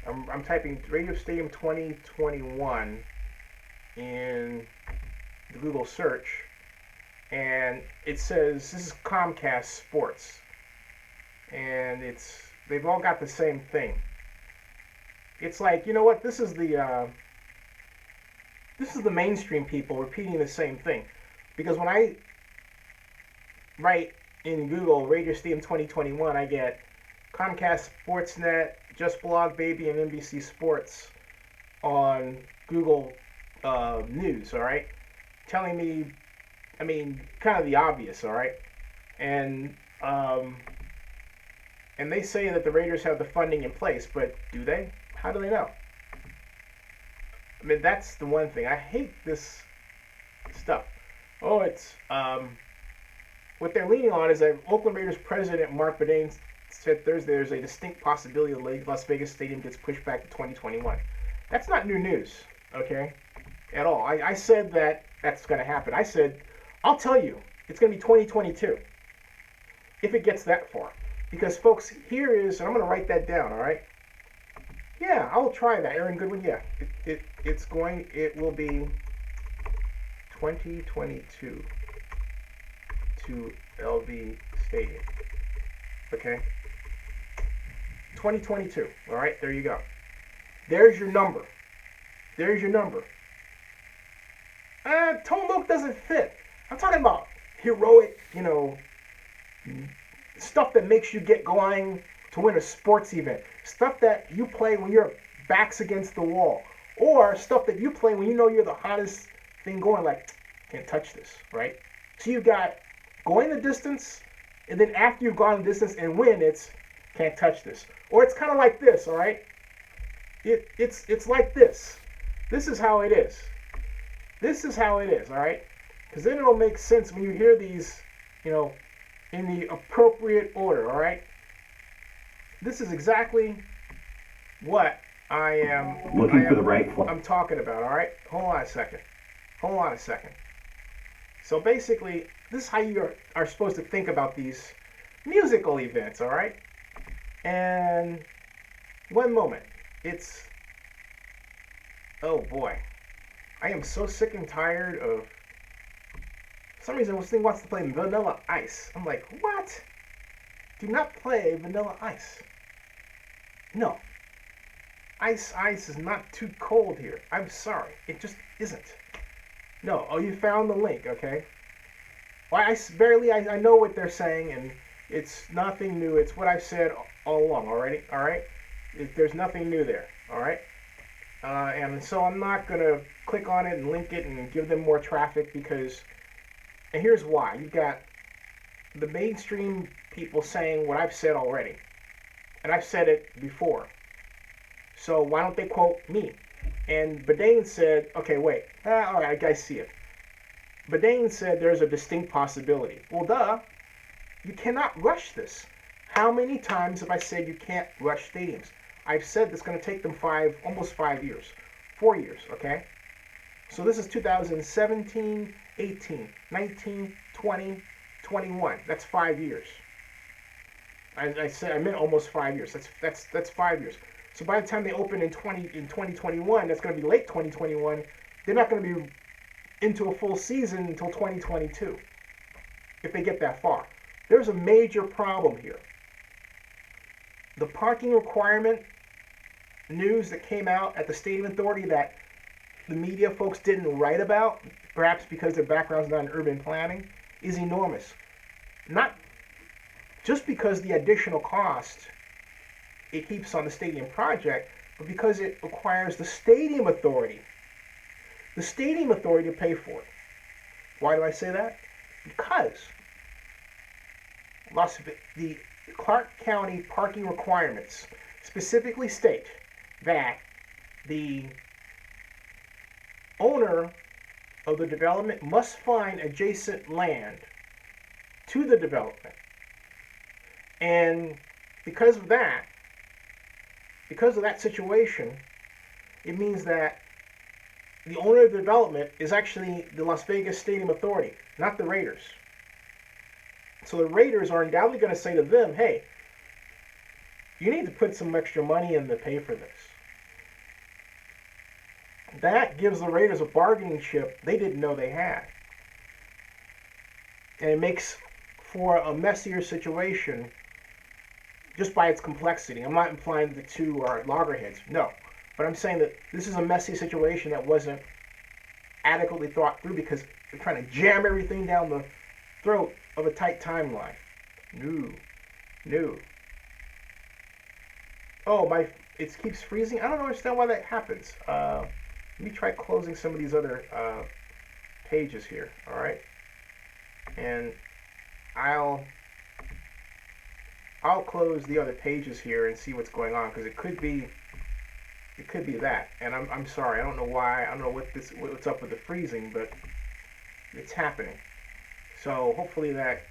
I'm typing Raiders Stadium 2021 in the Google search, and it says this is Comcast Sports, and they've all got the same thing. It's like, you know what? This is the mainstream people repeating the same thing, because when I write in Google Raiders Stadium 2021, I get Comcast Sportsnet, Just Blog Baby, and NBC Sports on Google News, all right? Telling me, I mean, kind of the obvious, all right? And they say that the Raiders have the funding in place, but do they? How do they know? I mean, that's the one thing. I hate this stuff. Oh, it's, what they're leaning on is that Oakland Raiders president Mark Boudin said Thursday there's a distinct possibility the Las Vegas Stadium gets pushed back to 2021. That's not new news, okay, at all. I said that that's going to happen. I said, I'll tell you, it's going to be 2022 if it gets that far. Because, folks, here is, and I'm going to write that down, all right? Yeah, I'll try that. Aaron Goodwin, yeah. It will be 2022 to LV Stadium. Okay? 2022. All right, there you go. There's your number. There's your number. Tone Loc doesn't fit. I'm talking about heroic, stuff that makes you get going to win a sports event. Stuff that you play when your back's against the wall. Or stuff that you play when you know you're the hottest thing going, like, can't touch this, right? So you've got going the distance, and then after you've gone the distance and win, it's can't touch this. Or it's kind of like this, all right? It's like this. This is how it is. This is how it is, all right? Because then it'll make sense when you hear these, in the appropriate order, all right? This is exactly what I'm talking about, all right? Hold on a second. So basically, this is how you are supposed to think about these musical events, all right? And one moment. Oh boy. I am so sick and tired of, for some reason this thing wants to play Vanilla Ice. I'm like, what? Do not play Vanilla Ice. No. Ice is not too cold here. I'm sorry. It just isn't. No. Oh, you found the link, okay? Well, I know what they're saying, and it's nothing new. It's what I've said all along, already, all right? There's nothing new there. All right. And so I'm not gonna click on it and link it and give them more traffic because, and here's why. You've got the mainstream people saying what I've said already, and I've said it before. So why don't they quote me? And Boudin said, okay, wait, all right, I see it. Boudin said there's a distinct possibility. Well, duh, you cannot rush this. How many times have I said you can't rush stadiums? I've said it's going to take them almost 5 years, 4 years, okay? So this is 2017, 18, 19, 20, 21. That's 5 years. I meant almost 5 years. That's 5 years. So by the time they open in 2021, that's going to be late 2021. They're not going to be into a full season until 2022, if they get that far. There's a major problem here. The parking requirement news that came out at the Stadium Authority that the media folks didn't write about, perhaps because their background's not in urban planning, is enormous. Not just because the additional cost it heaps on the stadium project, but because it requires the Stadium Authority to pay for it. Why do I say that? Because the Clark County parking requirements specifically state that the owner of the development must find adjacent land to the development. And because of that situation, it means that the owner of the development is actually the Las Vegas Stadium Authority, not the Raiders. So the Raiders are undoubtedly going to say to them, hey, you need to put some extra money in to pay for this. That gives the Raiders a bargaining chip they didn't know they had. And it makes for a messier situation just by its complexity. I'm not implying the two are loggerheads, no. But I'm saying that this is a messy situation that wasn't adequately thought through because they're trying to jam everything down the throat of a tight timeline. No. Oh, it keeps freezing. I don't understand why that happens. Let me try closing some of these other pages here. All right, and I'll close the other pages here and see what's going on because it could be that. And I'm sorry. I don't know why. I don't know what's up with the freezing, but it's happening. So hopefully that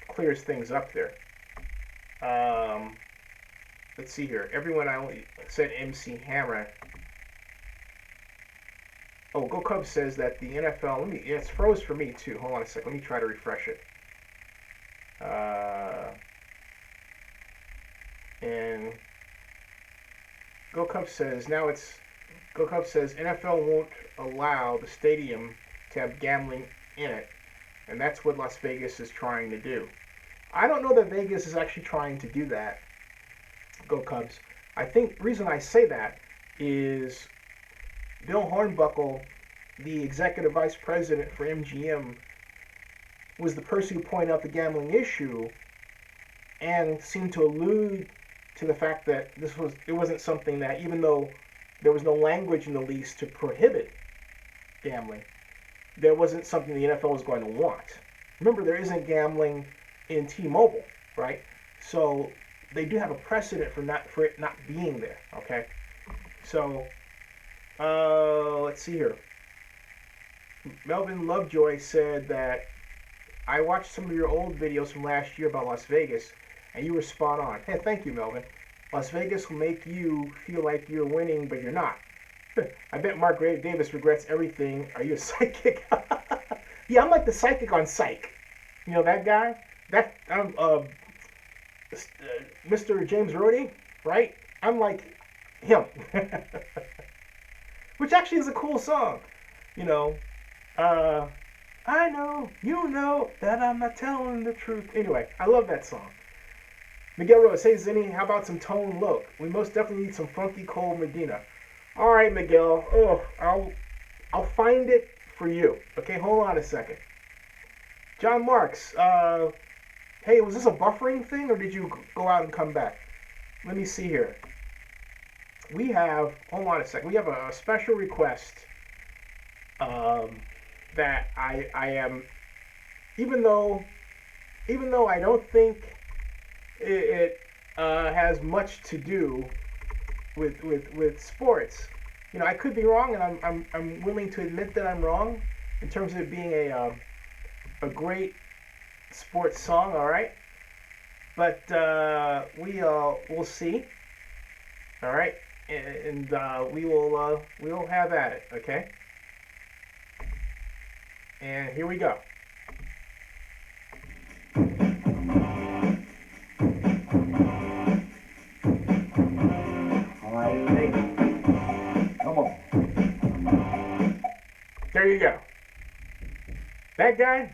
clears things up there. Let's see here. Everyone I only said MC Hammer. Oh, Go Cubs says that the NFL. It's froze for me too. Hold on a sec. Let me try to refresh it. And Go Cubs says NFL won't allow the stadium to have gambling in it, and that's what Las Vegas is trying to do. I don't know that Vegas is actually trying to do that. Go Cubs. I think the reason I say that is Bill Hornbuckle, the executive vice president for MGM, was the person who pointed out the gambling issue and seemed to allude to the fact that it wasn't something that, even though there was no language in the lease to prohibit gambling, there wasn't something the NFL was going to want. Remember, there isn't gambling in T-Mobile, right? So they do have a precedent for it not being there. Okay, so let's see here. Melvin Lovejoy said that I watched some of your old videos from last year about Las Vegas, and you were spot on. Hey, thank you, Melvin. Las Vegas will make you feel like you're winning, but you're not. I bet Mark Davis regrets everything. Are you a psychic? Yeah, I'm like the psychic on Psych. You know that guy? I'm Mr. James Rhodey, right? I'm like him. Which actually is a cool song. I know, you know, that I'm not telling the truth. Anyway, I love that song. Miguel Rose, hey Zinni, how about some Tone Loc? We most definitely need some funky Cole Medina. All right, Miguel. Oh, I'll find it for you. Okay, hold on a second. John Marks, hey, was this a buffering thing or did you go out and come back? let me see here. We have, hold on a second. We have a special request that I am, even though I don't think it has much to do with sports. I could be wrong, and I'm willing to admit that I'm wrong in terms of it being a great sports song. All right, but we'll see. All right, and we'll have at it. Okay, and here we go. Come on. There you go. That guy.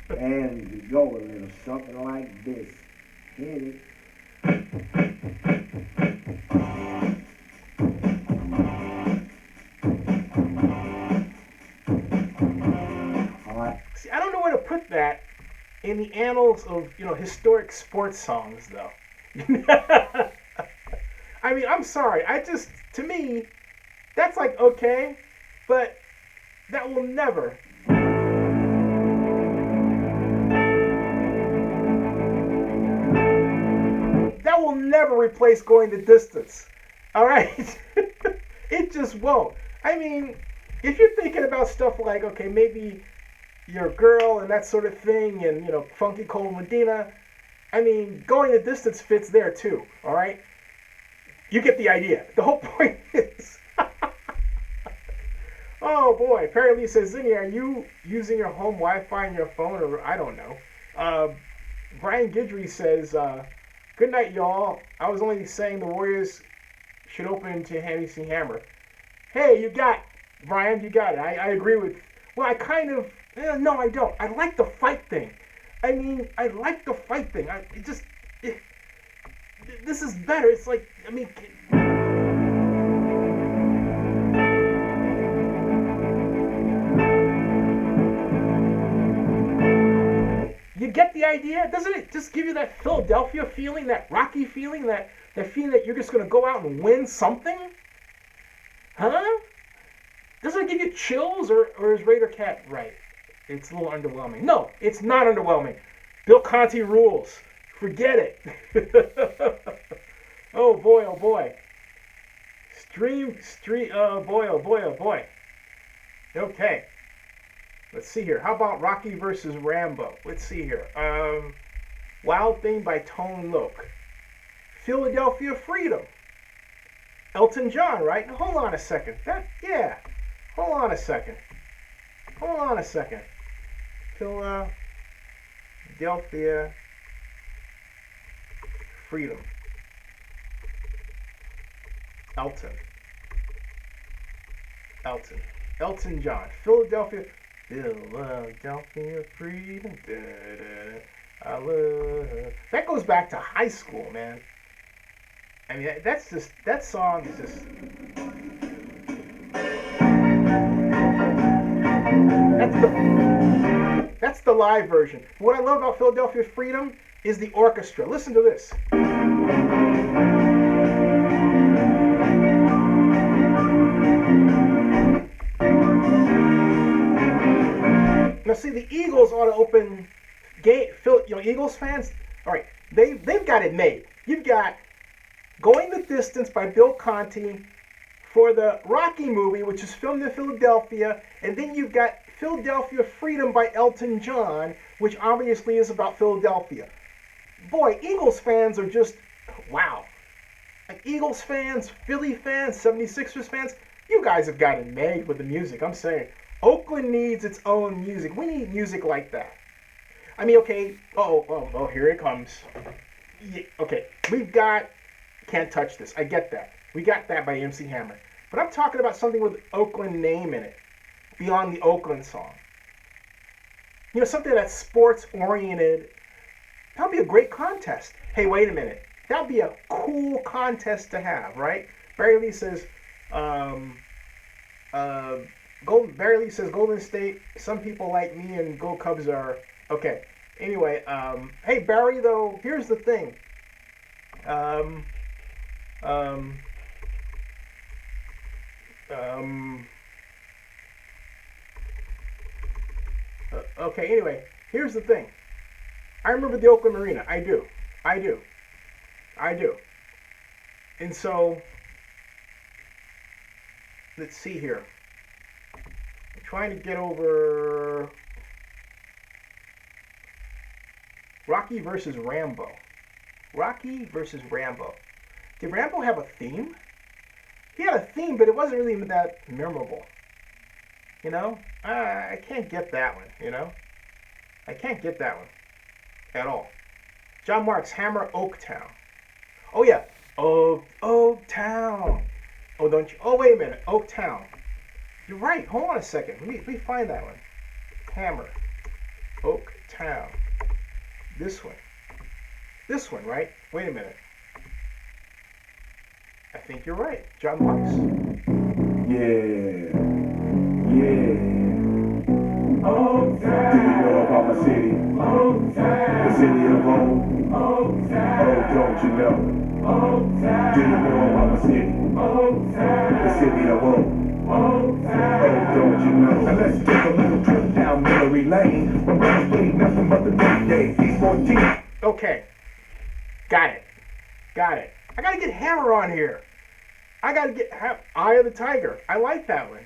And we go a little something like this. Hit it. See, I don't know where to put that in the annals of historic sports songs, though. I mean, I'm sorry. To me, that's like okay, but that will never. That will never replace Going the Distance. All right? It just won't. I mean, if you're thinking about stuff like, okay, maybe your girl and that sort of thing, and Funky Cold Medina, I mean, Going the Distance fits there too. All right? You get the idea. The whole point is. Oh boy, Perry Lee says, Zinni, are you using your home Wi-Fi on your phone, or I don't know. Brian Guidry says, good night, y'all. I was only saying the Warriors should open to MC Hammer. Hey, Brian, you got it. I agree with, well, I kind of, no, I don't. I like the fight thing. I mean, I like the fight thing. This is better. It's like, I mean, you get the idea? Doesn't it just give you that Philadelphia feeling, that Rocky feeling, that feeling that you're just going to go out and win something? Huh? Doesn't it give you chills, or is Raider Cat right? It's a little underwhelming. No, it's not underwhelming. Bill Conti rules. Forget it. Oh boy, oh boy. Oh boy, oh boy, oh boy. Okay. Let's see here. How about Rocky versus Rambo? Let's see here. Wild Thing by Tone Loc. Philadelphia Freedom. Elton John, right? Now, hold on a second. Hold on a second. Philadelphia Freedom. Elton John. Philadelphia Freedom. I love. That goes back to high school, man. I mean, that song is just. That's the live version. What I love about Philadelphia Freedom is the orchestra. Listen to this. Now, see, the Eagles ought to open game. Eagles fans. All right, they've got it made. You've got Going the Distance by Bill Conti for the Rocky movie, which is filmed in Philadelphia, and then you've got Philadelphia Freedom by Elton John, which obviously is about Philadelphia. Boy, Eagles fans are just, wow. Like Eagles fans, Philly fans, 76ers fans, you guys have got it made with the music. I'm saying, Oakland needs its own music. We need music like that. I mean, okay, oh, here it comes. Yeah, okay, we've got Can't Touch This. I get that. We got that by MC Hammer. But I'm talking about something with Oakland name in it, beyond the Oakland song. Something that's sports-oriented. That would be a great contest. Hey, wait a minute. That would be a cool contest to have, right? Barry Lee says, Golden State, some people like me and Go Cubs are, okay. Anyway, hey Barry, though, here's the thing. Um, um, um, okay, anyway, here's the thing. I remember the Oakland Marina. I do. I do. I do. And so, let's see here. I'm trying to get over Rocky versus Rambo. Rocky versus Rambo. Did Rambo have a theme? He had a theme, but it wasn't really that memorable. You know? I can't get that one, you know? I can't get that one at all. John Marks, Hammer Oaktown. Oh, yeah. Oaktown. Oh, don't you? Oh, wait a minute. Oaktown. You're right. Hold on a second. Let me find that one. Hammer. Oaktown. This one. This one, right? Wait a minute. I think you're right. John Marks. Yeah. Oaktown. Do you know about my city? Oaktown. The city of home. Oaktown. Oh, don't you know? Oaktown. Do you know about my city? Oaktown. The city of home. Oaktown. Oh, don't you know? Now let's take a little trip down memory lane. When brothers played nothing but the big days. These 14. Okay. Got it. Got it. I gotta get Hammer on here. I gotta get Eye of the Tiger. I like that one.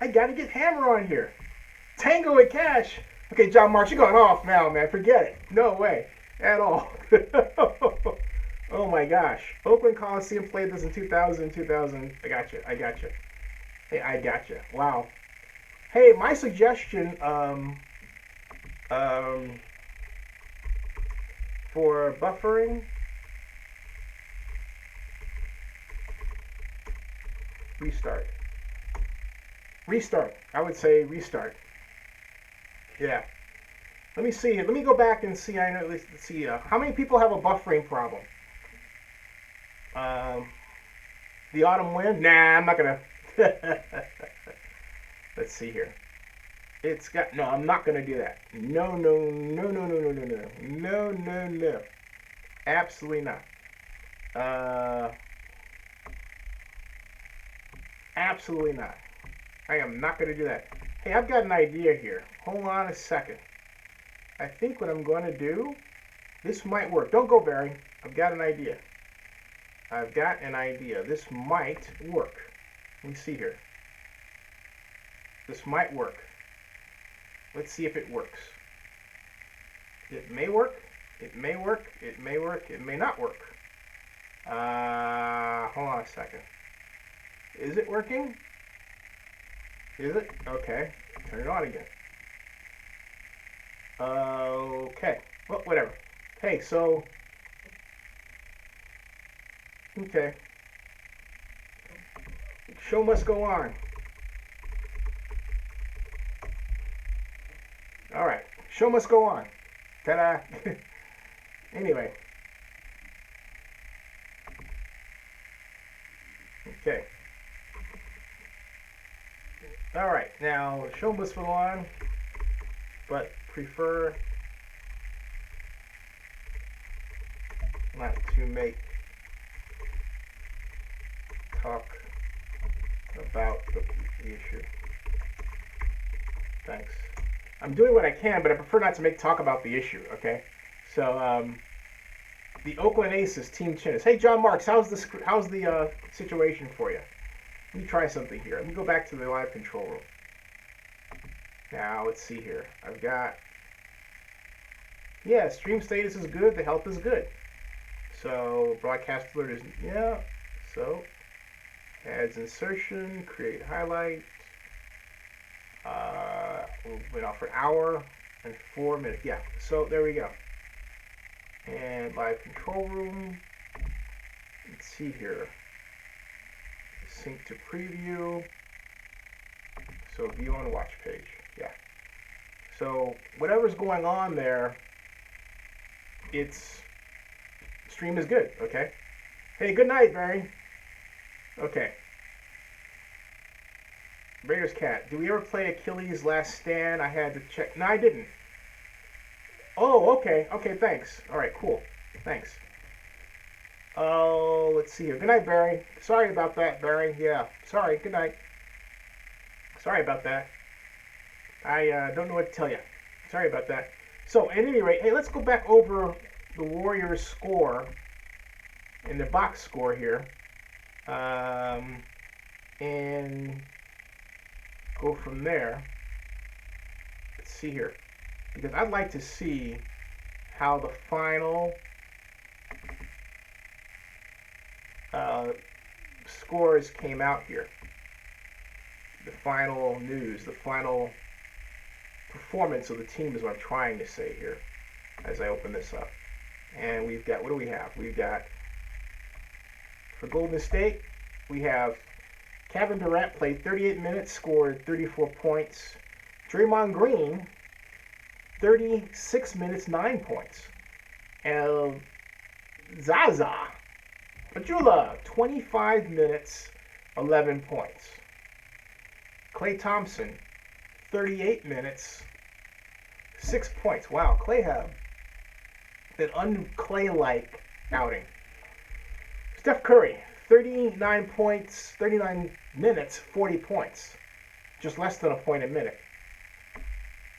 I gotta get Hammer on here. Tango and Cash. Okay, John Marks, you're going off now, man. Forget it. No way. At all. Oh my gosh. Oakland Coliseum played this in 2000. I gotcha. Hey, I gotcha. Wow. Hey, my suggestion for buffering. Restart. I would say restart. Yeah. Let me see. Let me go back and see. I know. Let's see. How many people have a buffering problem? The autumn wind? Nah, I'm not gonna. Let's see here. It's got. No, I'm not gonna do that. No. Absolutely not. Absolutely not. I am not gonna do that. Hey, I've got an idea here. Hold on a second. I think what I'm going to do, this might work. Don't go, Barry. I've got an idea. This might work. Let me see here. This might work. Let's see if it works. It may work. It may work. It may work. It may not work. Hold on a second. Is it working? Is it? Okay. Turn it on again. Okay. Well, whatever. Hey, so. Okay. Show must go on. All right. Show must go on. Ta-da. Anyway. Okay. All right. Now, show must go on, but prefer not to make talk about the issue. Thanks. I'm doing what I can, but I prefer not to make talk about the issue, okay? So, the Oakland Aces, Team Chinnis. Hey, John Marks, how's the situation for you? Let me try something here. Let me go back to the live control room. Now, let's see here. I've got, yeah, stream status is good. The health is good. So, broadcast alert is, yeah. So, adds insertion, create highlight. Went off for an hour and 4 minutes. Yeah, so there we go. And live control room. Let's see here. Sync to preview. So view on watch page. Yeah. So whatever's going on there, it's stream is good. Okay. Hey, good night, Barry. Okay. Raiders Cat. Do we ever play Achilles Last Stand? I had to check. No, I didn't. Oh, okay. Okay, thanks. All right, cool. Thanks. Oh, let's see here. Good night, Barry. Sorry about that, Barry. Yeah, sorry. Good night. Sorry about that. I don't know what to tell you. Sorry about that. So, at any rate, hey, let's go back over the Warriors' score and the box score here, and go from there. Let's see here, because I'd like to see how the final scores came out here. The final news, the final performance of the team is what I'm trying to say here as I open this up. And we've got, what do we have? We've got, for Golden State, we have Kevin Durant played 38 minutes, scored 34 points. Draymond Green, 36 minutes, 9 points. And Zaza Pachulia, 25 minutes, 11 points. Klay Thompson, 38 minutes, 6 points. Wow, Klay had an un-Klay-like outing. Steph Curry, 39 points, 39 minutes, 40 points. Just less than a point a minute.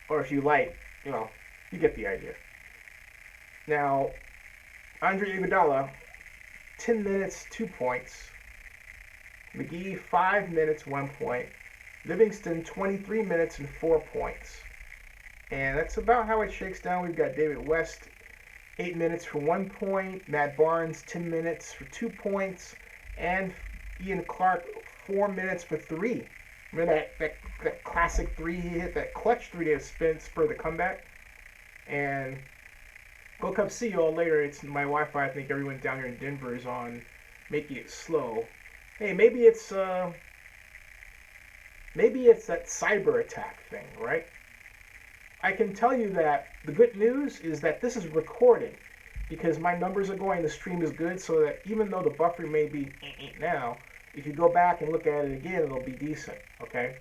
Or if you like, you get the idea. Now, Andre Iguodala, 10 minutes, 2 points. McGee, 5 minutes, 1 point. Livingston, 23 minutes and 4 points. And that's about how it shakes down. We've got David West, 8 minutes for 1 point. Matt Barnes, 10 minutes for 2 points. And Ian Clark, 4 minutes for 3. Remember that classic 3 he hit, that clutch 3 to spur the comeback? And go come see you all later. It's my Wi-Fi. I think everyone down here in Denver is on making it slow. Hey, maybe it's that cyber attack thing, right? I can tell you that the good news is that this is recorded because my numbers are going, the stream is good, so that even though the buffering may be now, if you go back and look at it again, it'll be decent, okay?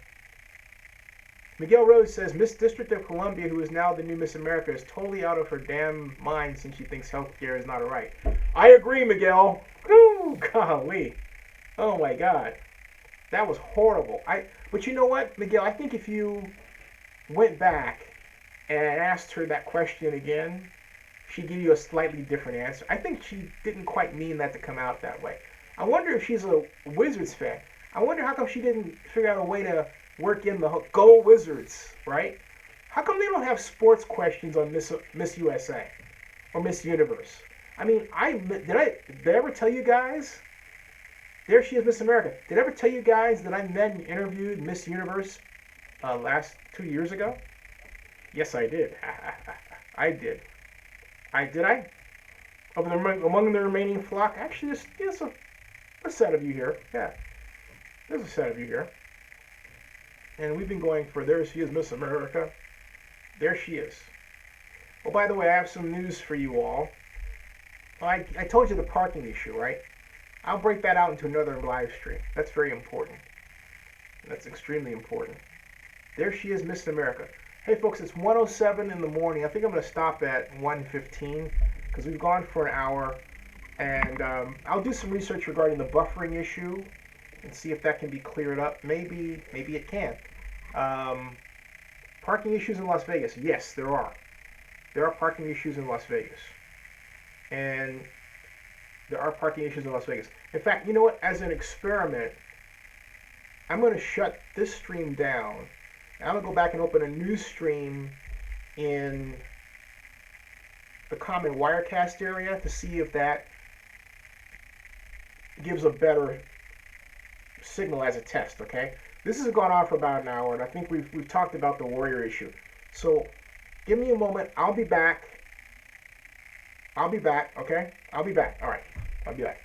Miguel Rose says, Miss District of Columbia, who is now the new Miss America, is totally out of her damn mind since she thinks healthcare is not a right. I agree, Miguel. Ooh, golly. Oh, my God. That was horrible. But you know what, Miguel? I think if you went back and asked her that question again, she'd give you a slightly different answer. I think she didn't quite mean that to come out that way. I wonder if she's a Wizards fan. I wonder how come she didn't figure out a way to work in the Go Wizards, right? How come they don't have sports questions on Miss USA or Miss Universe? I mean, did I ever tell you guys? There she is, Miss America. Did I ever tell you guys that I met and interviewed Miss Universe last 2 years ago? Yes, I did. I did. Did I? Among the remaining flock? Actually, there's a set of you here. Yeah. There's a set of you here. And we've been going for, there she is, Miss America. There she is. Oh, by the way, I have some news for you all. I told you the parking issue, right? I'll break that out into another live stream. That's very important. That's extremely important. There she is, Miss America. Hey, folks, it's 1:07 in the morning. I think I'm going to stop at 1:15 because we've gone for an hour. And I'll do some research regarding the buffering issue and see if that can be cleared up. Maybe it can. Parking issues in Las Vegas. Yes, there are. There are parking issues in Las Vegas. And there are parking issues in Las Vegas. In fact, you know what? As an experiment, I'm going to shut this stream down. And I'm going to go back and open a new stream in the common Wirecast area to see if that gives a better signal as a test, okay? This has gone on for about an hour, and I think we've talked about the Warrior issue. So give me a moment. I'll be back. Okay? I'll be back. All right. I'll be back.